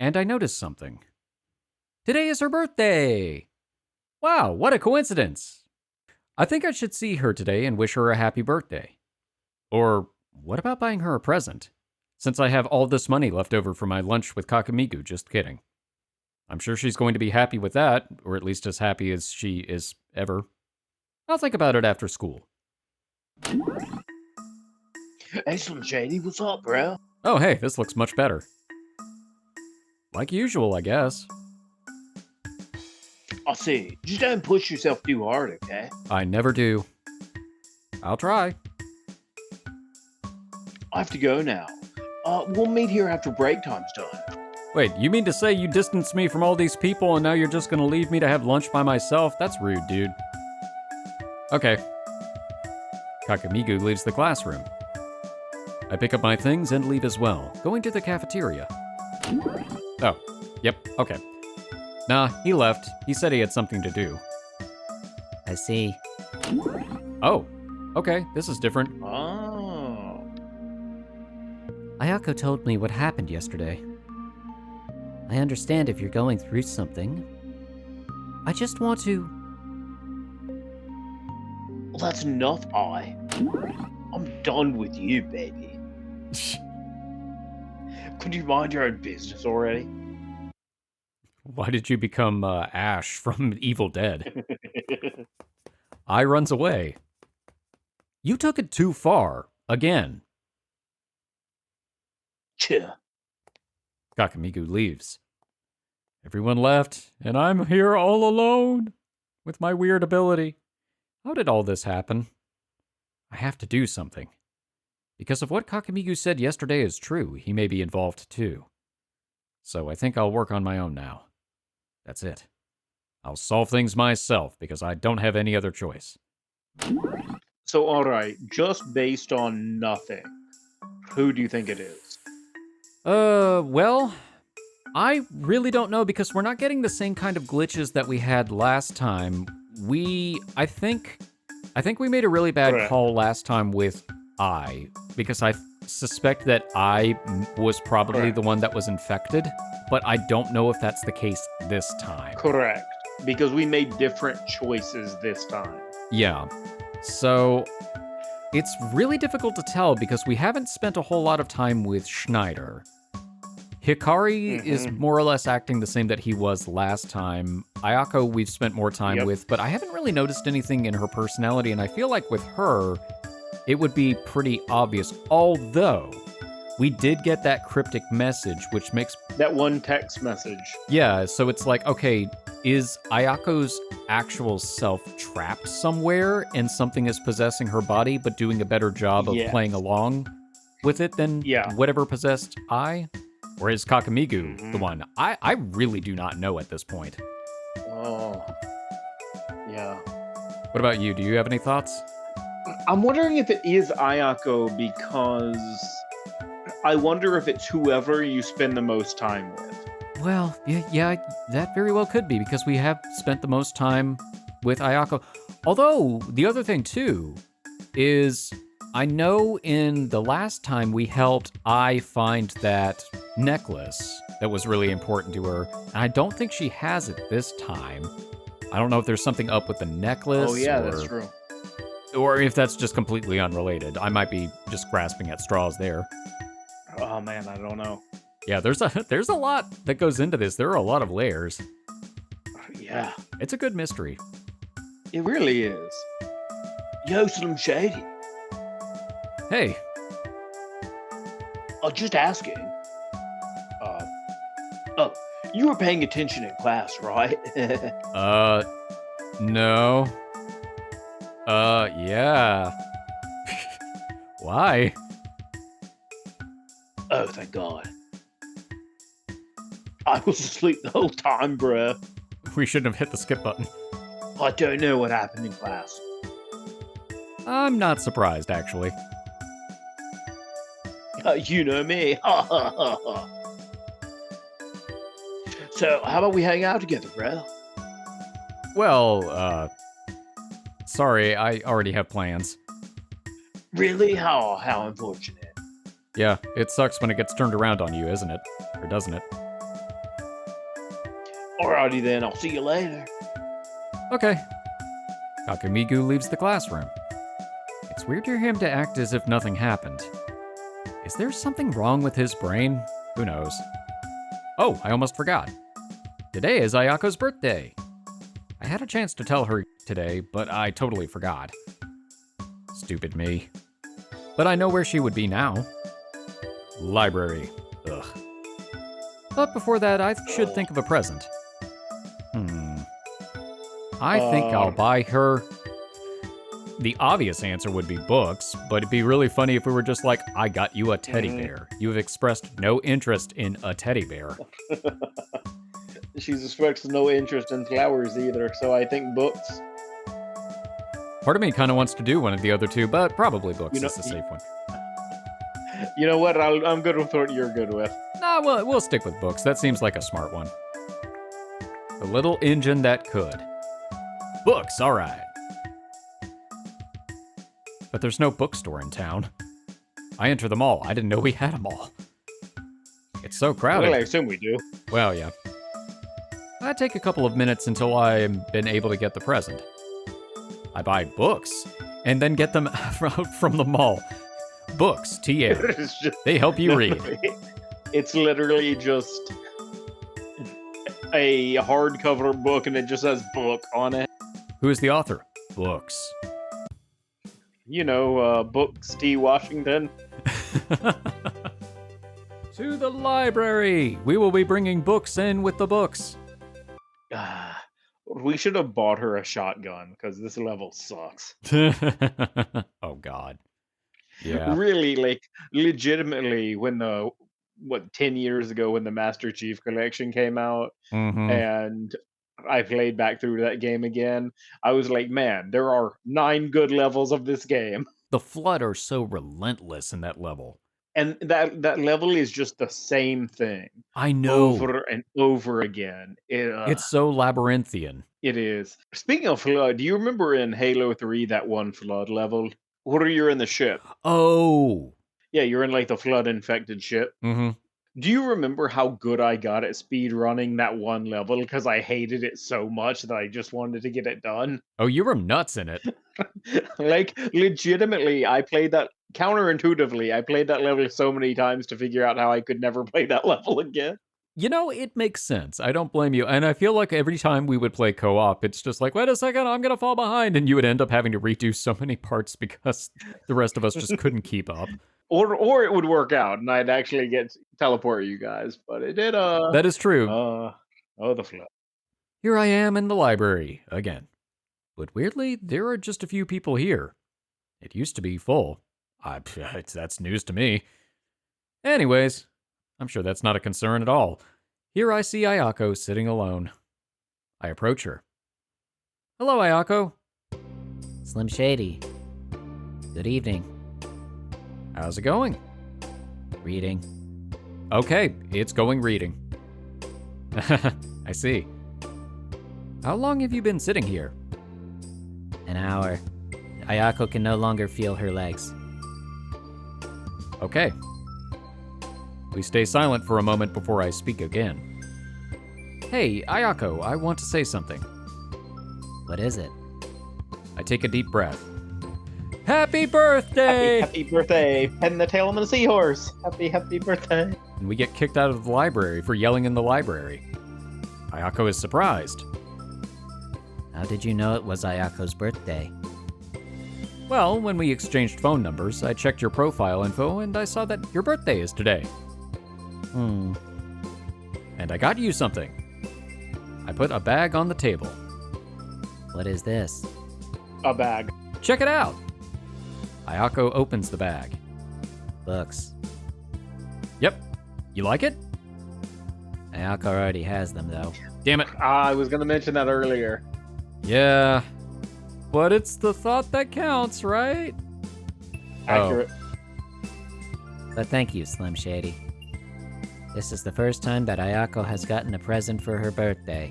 And I notice something. Today is her birthday! Wow, what a coincidence! I think I should see her today and wish her a happy birthday. Or what about buying her a present? Since I have all this money left over for my lunch with KakaMigu, just kidding. I'm sure she's going to be happy with that, or at least as happy as she is ever. I'll think about it after school. Hey, Slim Shady, what's up, bro? Oh, hey, this looks much better. Like usual, I guess. I see. Just don't push yourself too hard, okay? I never do. I'll try. I have to go now. We'll meet here after break time's done. Wait, you mean to say you distanced me from all these people and now you're just gonna leave me to have lunch by myself? That's rude, dude. Okay. KakaMigu leaves the classroom. I pick up my things and leave as well, going to the cafeteria. Oh, yep, okay. Nah, he left. He said he had something to do. I see. Oh, okay, this is different. Oh. Ayako told me what happened yesterday. I understand if you're going through something. I just want to... Well, that's enough, I'm done with you, baby. Could you mind your own business already? Why did you become Ash from Evil Dead? I runs away. You took it too far. Again. Chill. KakaMigu leaves. Everyone left, and I'm here all alone with my weird ability. How did all this happen? I have to do something. Because if what KakaMigu said yesterday is true, he may be involved too. So I think I'll work on my own now. That's it. I'll solve things myself because I don't have any other choice. So, all right, just based on nothing, who do you think it is? Well, I really don't know because we're not getting the same kind of glitches that we had last time. I think we made a really bad Correct. call last time with I, because I suspect that I was probably Correct. the one that was infected, but I don't know if that's the case this time. Correct. Because we made different choices this time. Yeah. So it's really difficult to tell because we haven't spent a whole lot of time with Schneider. Hikari is more or less acting the same that he was last time. Ayako we've spent more time Yep. with, but I haven't really noticed anything in her personality, and I feel like with her, it would be pretty obvious. Although, we did get that cryptic message, which makes... That one text message. Yeah, so it's like, okay, is Ayako's actual self trapped somewhere and something is possessing her body but doing a better job of Yes. playing along with it than Yeah. whatever possessed I? Or is KakaMigu the Mhm. one? I really do not know at this point. Oh. Yeah. What about you? Do you have any thoughts? I'm wondering if it is Ayako because I wonder if it's whoever you spend the most time with. Well, yeah, that very well could be because we have spent the most time with Ayako. Although, the other thing too is I know in the last time we helped I find that necklace that was really important to her, and I don't think she has it this time. I don't know if there's something up with the necklace. Oh yeah, or, that's true. Or if that's just completely unrelated. I might be just grasping at straws there. Oh man, I don't know. Yeah, there's a lot that goes into this. There are a lot of layers. Yeah, It's a good mystery. it really is. Yo, Slim Shady. Hey, I'm just asking. Oh, you were paying attention in class, right? no. Yeah. Why? Oh, thank God. I was asleep the whole time, bruh. We shouldn't have hit the skip button. I don't know what happened in class. I'm not surprised, actually. You know me. So, how about we hang out together, bro? Well, sorry, I already have plans. Really? How unfortunate. Yeah, it sucks when it gets turned around on you, isn't it? Or doesn't it? Alrighty then, I'll see you later. Okay. KakaMigu leaves the classroom. It's weird to hear him to act as if nothing happened. Is there something wrong with his brain? Who knows? Oh, I almost forgot. Today is Ayako's birthday. I had a chance to tell her today, but I totally forgot. Stupid me. But I know where she would be now. Library. Ugh. But before that, I should think of a present. I think I'll buy her... the obvious answer would be books, but it'd be really funny if we were just like, I got you a teddy bear. You have expressed no interest in a teddy bear. She's expressed no interest in flowers either, so I think books. Part of me kind of wants to do one of the other two, but probably books is the safe one. You know what? I'm good with what you're good with. Nah, we'll stick with books. That seems like a smart one. The little engine that could. Books, all right. But there's no bookstore in town. I enter the mall. I didn't know we had a mall. It's so crowded. Well, I assume we do. Well, yeah. I'd take a couple of minutes until I've been able to get the present. I buy books and then get them from the mall. Books, TA. It's just, They help you read. It's literally just a hardcover book, and it just says book on it. Who is the author? Books. You know, Books T. Washington. To the library! We will be bringing books in with the books. We should have bought her a shotgun, because this level sucks. Oh, God. Yeah. Really, like, legitimately, when 10 years ago when the Master Chief Collection came out, Mm-hmm. and I played back through that game again, I was like, man, there are 9 good levels of this game. The Flood are so relentless in that level. And that level is just the same thing I know. over and over again. It's so labyrinthian. It is. Speaking of Flood, do you remember in Halo 3 that one Flood level? Where you're in the ship? Oh. Yeah, you're in like the Flood-infected ship. Mm-hmm. Do you remember how good I got at speed running that one level? Because I hated it so much that I just wanted to get it done. Oh, you were nuts in it. Like, legitimately, I played that counterintuitively. I played that level so many times to figure out how I could never play that level again. You know, it makes sense. I don't blame you. And I feel like every time we would play co-op, it's just like, wait a second, I'm going to fall behind. And you would end up having to redo so many parts because the rest of us just couldn't keep up. Or it would work out, and I'd actually get to teleport you guys. But it did, That is true. the Flood. Here I am in the library again. But weirdly, there are just a few people here. It used to be full. That's news to me. Anyways, I'm sure that's not a concern at all. Here I see Ayako sitting alone. I approach her. Hello, Ayako. Slim Shady. Good evening. How's it going? Reading. Okay, it's going reading. I see. How long have you been sitting here? An hour. Ayako can no longer feel her legs. Okay. We stay silent for a moment before I speak again. Hey, Ayako, I want to say something. What is it? I take a deep breath. Happy birthday! Happy birthday! Petting the tail on the seahorse. Happy birthday! And we get kicked out of the library for yelling in the library. Ayako is surprised. How did you know it was Ayako's birthday? Well, when we exchanged phone numbers, I checked your profile info and I saw that your birthday is today. And I got you something. I put a bag on the table. What is this? A bag. Check it out! Ayako opens the bag. Books. Yep. You like it? Ayako already has them, though. Damn it. I was going to mention that earlier. Yeah. But it's the thought that counts, right? Accurate. But thank you, Slim Shady. This is the first time that Ayako has gotten a present for her birthday.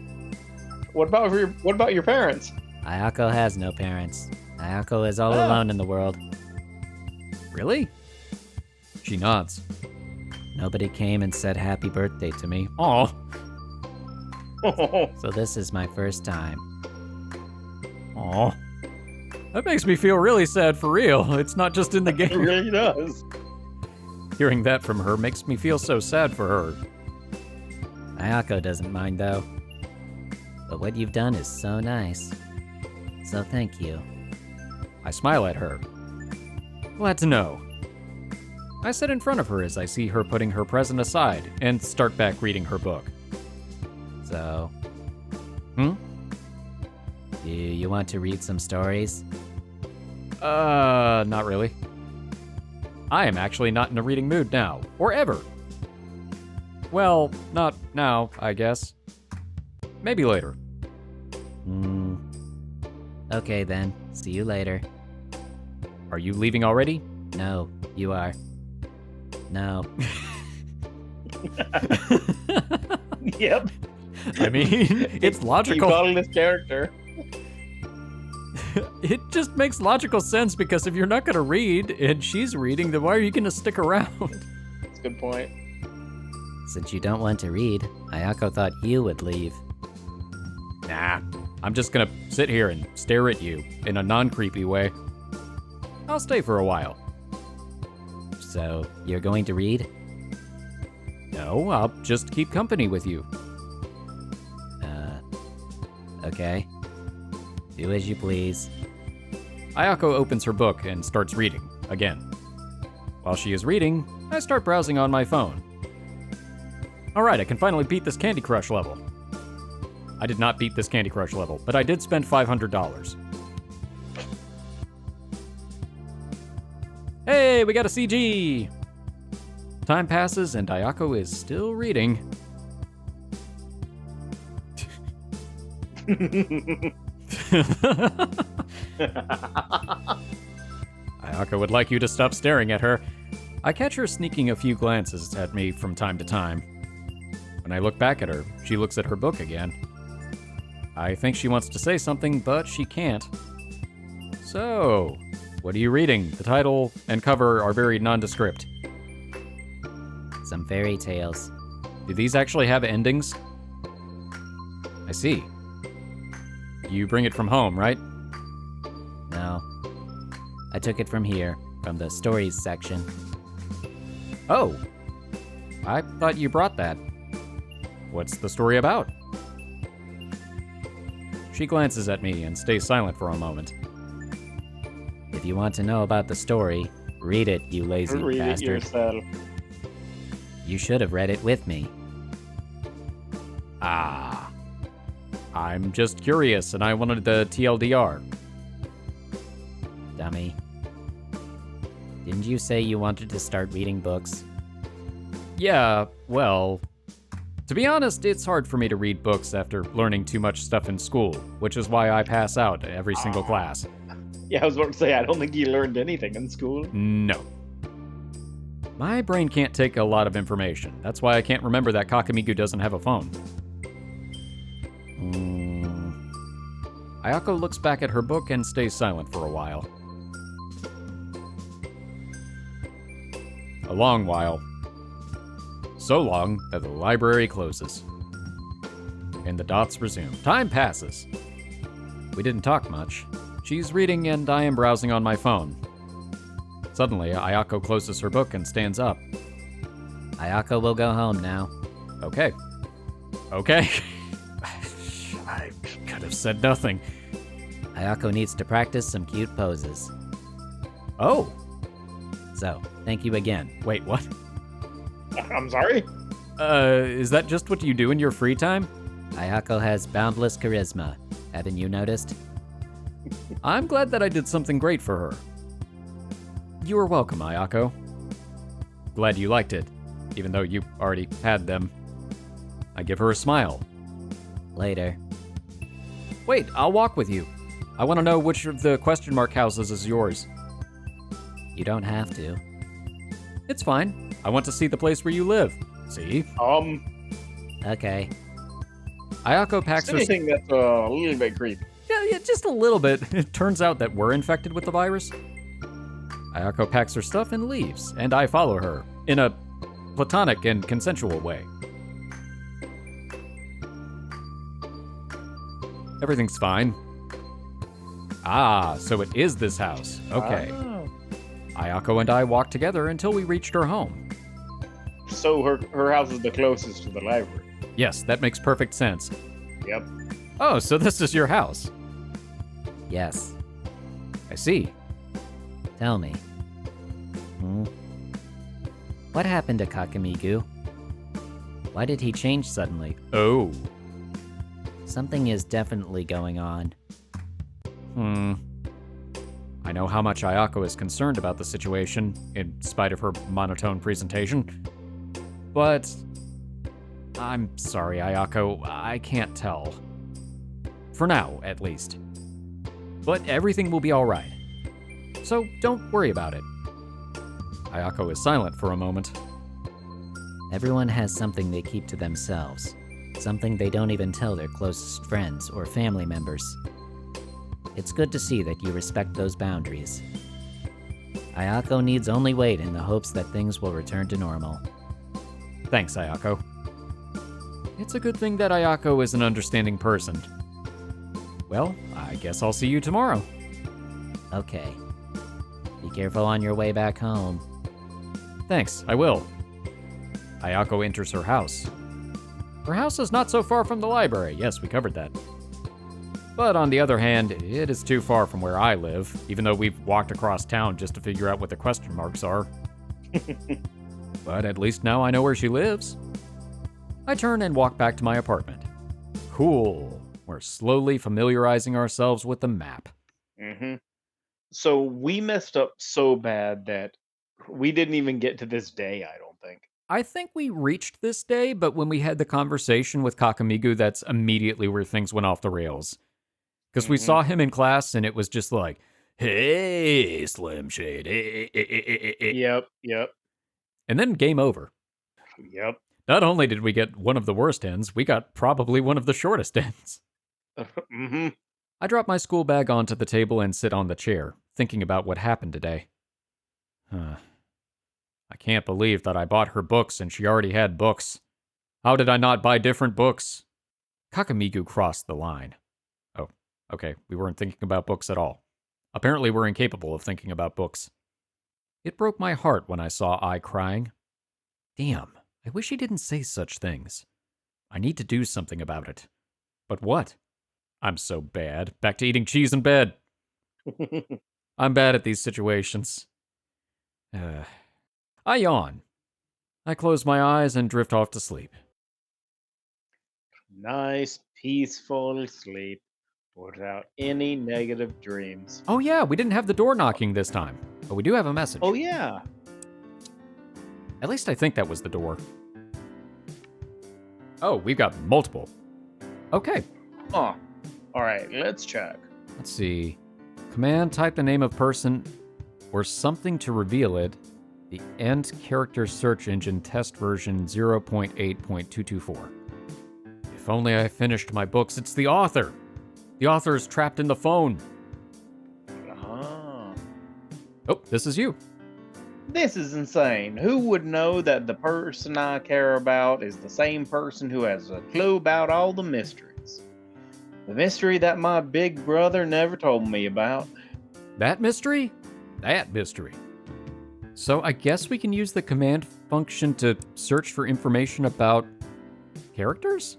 What about your parents? Ayako has no parents. Ayako is all alone in the world. Really? She nods. Nobody came and said happy birthday to me, Aw. so this is my first time. Aw. That makes me feel really sad for real. It's not just in the It game. really does. Hearing that from her makes me feel so sad for her. Ayako doesn't mind, though. But what you've done is so nice. So thank you. I smile at her. Glad to know. I sit in front of her as I see her putting her present aside and start back reading her book. So, Hmm? do you want to read some stories? Not really. I am actually not in a reading mood now, or ever. Well, not now, I guess. Maybe later. Okay then, see you later. Are you leaving already? No, you are. No. Yep. I mean, it's You logical. call this character. It just makes logical sense because if you're not going to read and she's reading, then why are you going to stick around? That's a good point. Since you don't want to read, Ayako thought you would leave. Nah, I'm just going to sit here and stare at you in a non-creepy way. I'll stay for a while. So, you're going to read? No, I'll just keep company with you. Okay. Do as you please. Ayako opens her book and starts reading, again. While she is reading, I start browsing on my phone. Alright, I can finally beat this Candy Crush level. I did not beat this Candy Crush level, but I did spend $500. Hey, we got a CG! Time passes and Ayako is still reading. Ayako would like you to stop staring at her. I catch her sneaking a few glances at me from time to time. When I look back at her, she looks at her book again. I think she wants to say something, but she can't. So, what are you reading? The title and cover are very nondescript. Some fairy tales. Do these actually have endings? I see. You bring it from home, right? No. I took it from here, from the stories section. Oh. I thought you brought that. What's the story about? She glances at me and stays silent for a moment. If you want to know about the story, read it, you lazy Read it bastard. yourself. You should have read it with me. Ah. I'm just curious and I wanted the TLDR. Dummy. Didn't you say you wanted to start reading books? Yeah, well, to be honest, it's hard for me to read books after learning too much stuff in school, which is why I pass out every single class. Yeah, I was about to say, I don't think you learned anything in school. No. My brain can't take a lot of information. That's why I can't remember that KakaMigu doesn't have a phone. Ayako looks back at her book and stays silent for a while. A long while. So long that the library closes. And the dots resume. Time passes. We didn't talk much. She's reading and I am browsing on my phone. Suddenly, Ayako closes her book and stands up. Ayako will go home now. Okay. Okay. I could have said nothing. Ayako needs to practice some cute poses. Oh. So, thank you again. Wait, what? I'm sorry? Is that just what you do in your free time? Ayako has boundless charisma. Haven't you noticed? I'm glad that I did something great for her. You are welcome, Ayako. Glad you liked it, even though you already had them. I give her a smile. Later. Wait, I'll walk with you. I want to know which of the question mark houses is yours. You don't have to. It's fine. I want to see the place where you live. See? Okay. Ayako packs her... Anything that's a little bit creepy. Yeah, just a little bit. It turns out that we're infected with the virus. Ayako packs her stuff and leaves, and I follow her, in a platonic and consensual way. Everything's fine. Ah, so it is this house. Okay. Oh. Ayako and I walked together until we reached her home. So her house is the closest to the library. Yes, that makes perfect sense. Yep. Oh, so this is your house. Yes. I see. Tell me. What happened to KakaMigu? Why did he change suddenly? Oh. Something is definitely going on. I know how much Ayako is concerned about the situation, in spite of her monotone presentation. But I'm sorry, Ayako, I can't tell. For now, at least. But everything will be alright. So don't worry about it. Ayako is silent for a moment. Everyone has something they keep to themselves. Something they don't even tell their closest friends or family members. It's good to see that you respect those boundaries. Ayako needs only wait in the hopes that things will return to normal. Thanks, Ayako. It's a good thing that Ayako is an understanding person. Well, I guess I'll see you tomorrow. Okay. Be careful on your way back home. Thanks, I will. Ayako enters her house. Her house is not so far from the library. Yes, we covered that. But on the other hand, it is too far from where I live, even though we've walked across town just to figure out what the question marks are. But at least now I know where she lives. I turn and walk back to my apartment. Cool. We're slowly familiarizing ourselves with the map. Mm-hmm. So we messed up so bad that we didn't even get to this day, I don't think. I think we reached this day, but when we had the conversation with KakaMigu, that's immediately where things went off the rails. Because we saw him in class, and it was just like, hey, Slim Shady. Yep. And then game over. Yep. Not only did we get one of the worst ends, we got probably one of the shortest ends. Mm-hmm. I drop my school bag onto the table and sit on the chair, thinking about what happened today. I can't believe that I bought her books and she already had books. How did I not buy different books? KakaMigu crossed the line. Oh, okay, we weren't thinking about books at all. Apparently we're incapable of thinking about books. It broke my heart when I saw Ai crying. Damn, I wish he didn't say such things. I need to do something about it. But what? I'm so bad. Back to eating cheese in bed. I'm bad at these situations. I yawn. I close my eyes and drift off to sleep. Nice, peaceful sleep without any negative dreams. Oh yeah, we didn't have the door knocking this time, but we do have a message. Oh yeah. At least I think that was the door. Oh, we've got multiple. Okay. Huh. All right, let's check. Let's see. Command, type the name of person or something to reveal it. The end character search engine test version 0.8.224. If only I finished my books. It's the author. The author is trapped in the phone. Oh, this is you. This is insane. Who would know that the person I care about is the same person who has a clue about all the mysteries? The mystery that my big brother never told me about. That mystery? That mystery. So I guess we can use the command function to search for information about characters?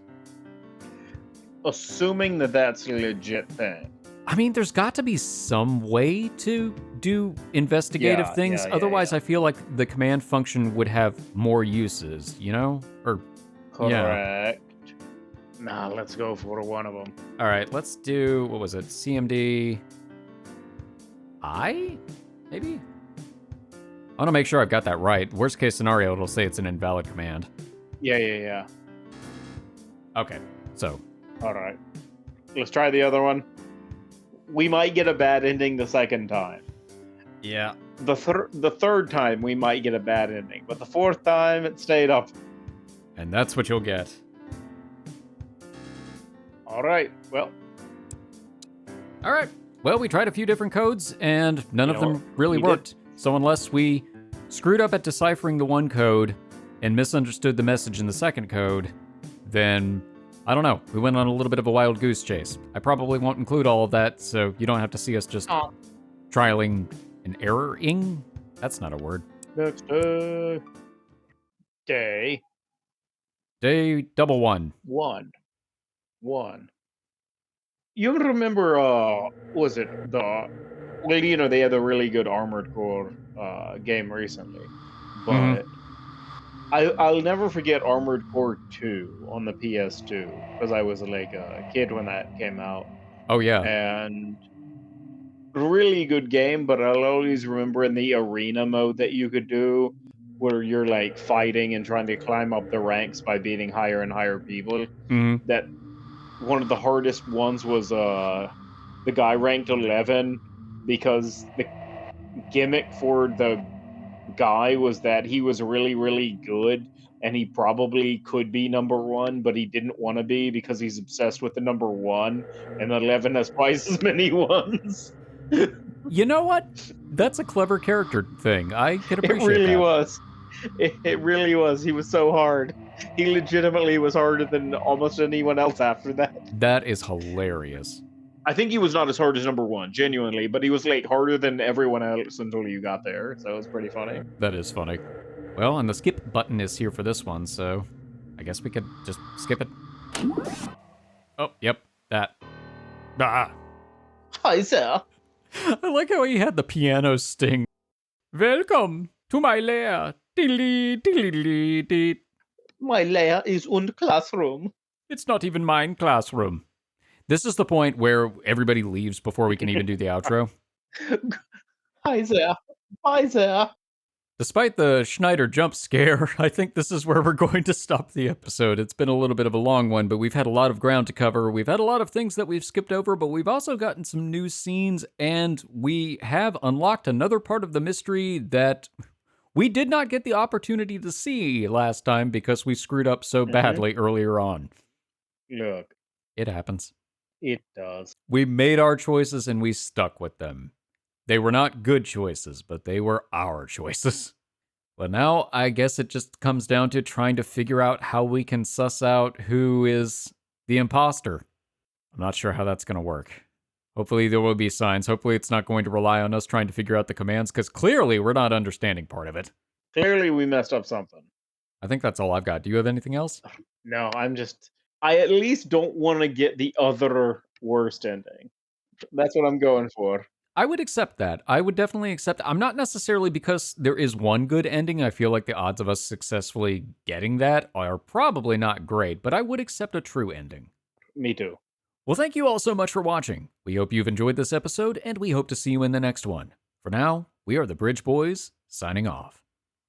Assuming that that's a legit thing. I mean, there's got to be some way to do investigative things. Otherwise, I feel like the command function would have more uses, you know? Or correct. Yeah. Nah, let's go for one of them. All right, let's do, what was it? CMD I? Maybe? I want to make sure I've got that right. Worst case scenario, it'll say it's an invalid command. Yeah. Okay, so. All right. Let's try the other one. We might get a bad ending the second time. Yeah. The third time we might get a bad ending, but the fourth time it stayed up. And that's what you'll get. All right. Well, we tried a few different codes, and none of them really worked. So unless we screwed up at deciphering the one code and misunderstood the message in the second code, then, I don't know, we went on a little bit of a wild goose chase. I probably won't include all of that, so you don't have to see us just trialing and erroring. That's not a word. Next day. Day double one. One. You remember, was it the... Well, you know, they had a really good Armored Core game recently. But I'll never forget Armored Core 2 on the PS2, because I was like a kid when that came out. Oh, yeah. And really good game, but I'll always remember in the arena mode that you could do where you're like fighting and trying to climb up the ranks by beating higher and higher people. Mhm. That one of the hardest ones was the guy ranked 11 because the gimmick for the guy was that he was really, really good and he probably could be number one, but he didn't want to be because he's obsessed with the number one, and 11 has twice as many ones. You know what? That's a clever character thing. I can It appreciate really that. was. It really was. He was so hard. He legitimately was harder than almost anyone else after that. That is hilarious. I think he was not as hard as number one, genuinely, but he was like harder than everyone else until you got there. So it was pretty funny. That is funny. Well, and the skip button is here for this one, so I guess we could just skip it. Oh, yep, that. Ah. Hi, sir. I like how he had the piano sting. Welcome to my lair. Diddly, diddly, dee. My lair is in the classroom. It's not even mine classroom. This is the point where everybody leaves before we can even do the outro. Hi there. Bye there. Despite the Schneider jump scare, I think this is where we're going to stop the episode. It's been a little bit of a long one, but we've had a lot of ground to cover. We've had a lot of things that we've skipped over, but we've also gotten some new scenes, and we have unlocked another part of the mystery that we did not get the opportunity to see last time because we screwed up so badly earlier on. Look, It happens. it does. We made our choices and we stuck with them. They were not good choices, but they were our choices. Well, now I guess it just comes down to trying to figure out how we can suss out who is the imposter. I'm not sure how that's going to work. Hopefully there will be signs. Hopefully it's not going to rely on us trying to figure out the commands, because clearly we're not understanding part of it. Clearly, we messed up something. I think that's all I've got. Do you have anything else? No, I at least don't want to get the other worst ending. That's what I'm going for. I would accept that. I would definitely accept. I'm not necessarily because there is one good ending. I feel like the odds of us successfully getting that are probably not great, but I would accept a true ending. Me too. Well, thank you all so much for watching. We hope you've enjoyed this episode, and we hope to see you in the next one. For now, we are the Bridge Boys, signing off.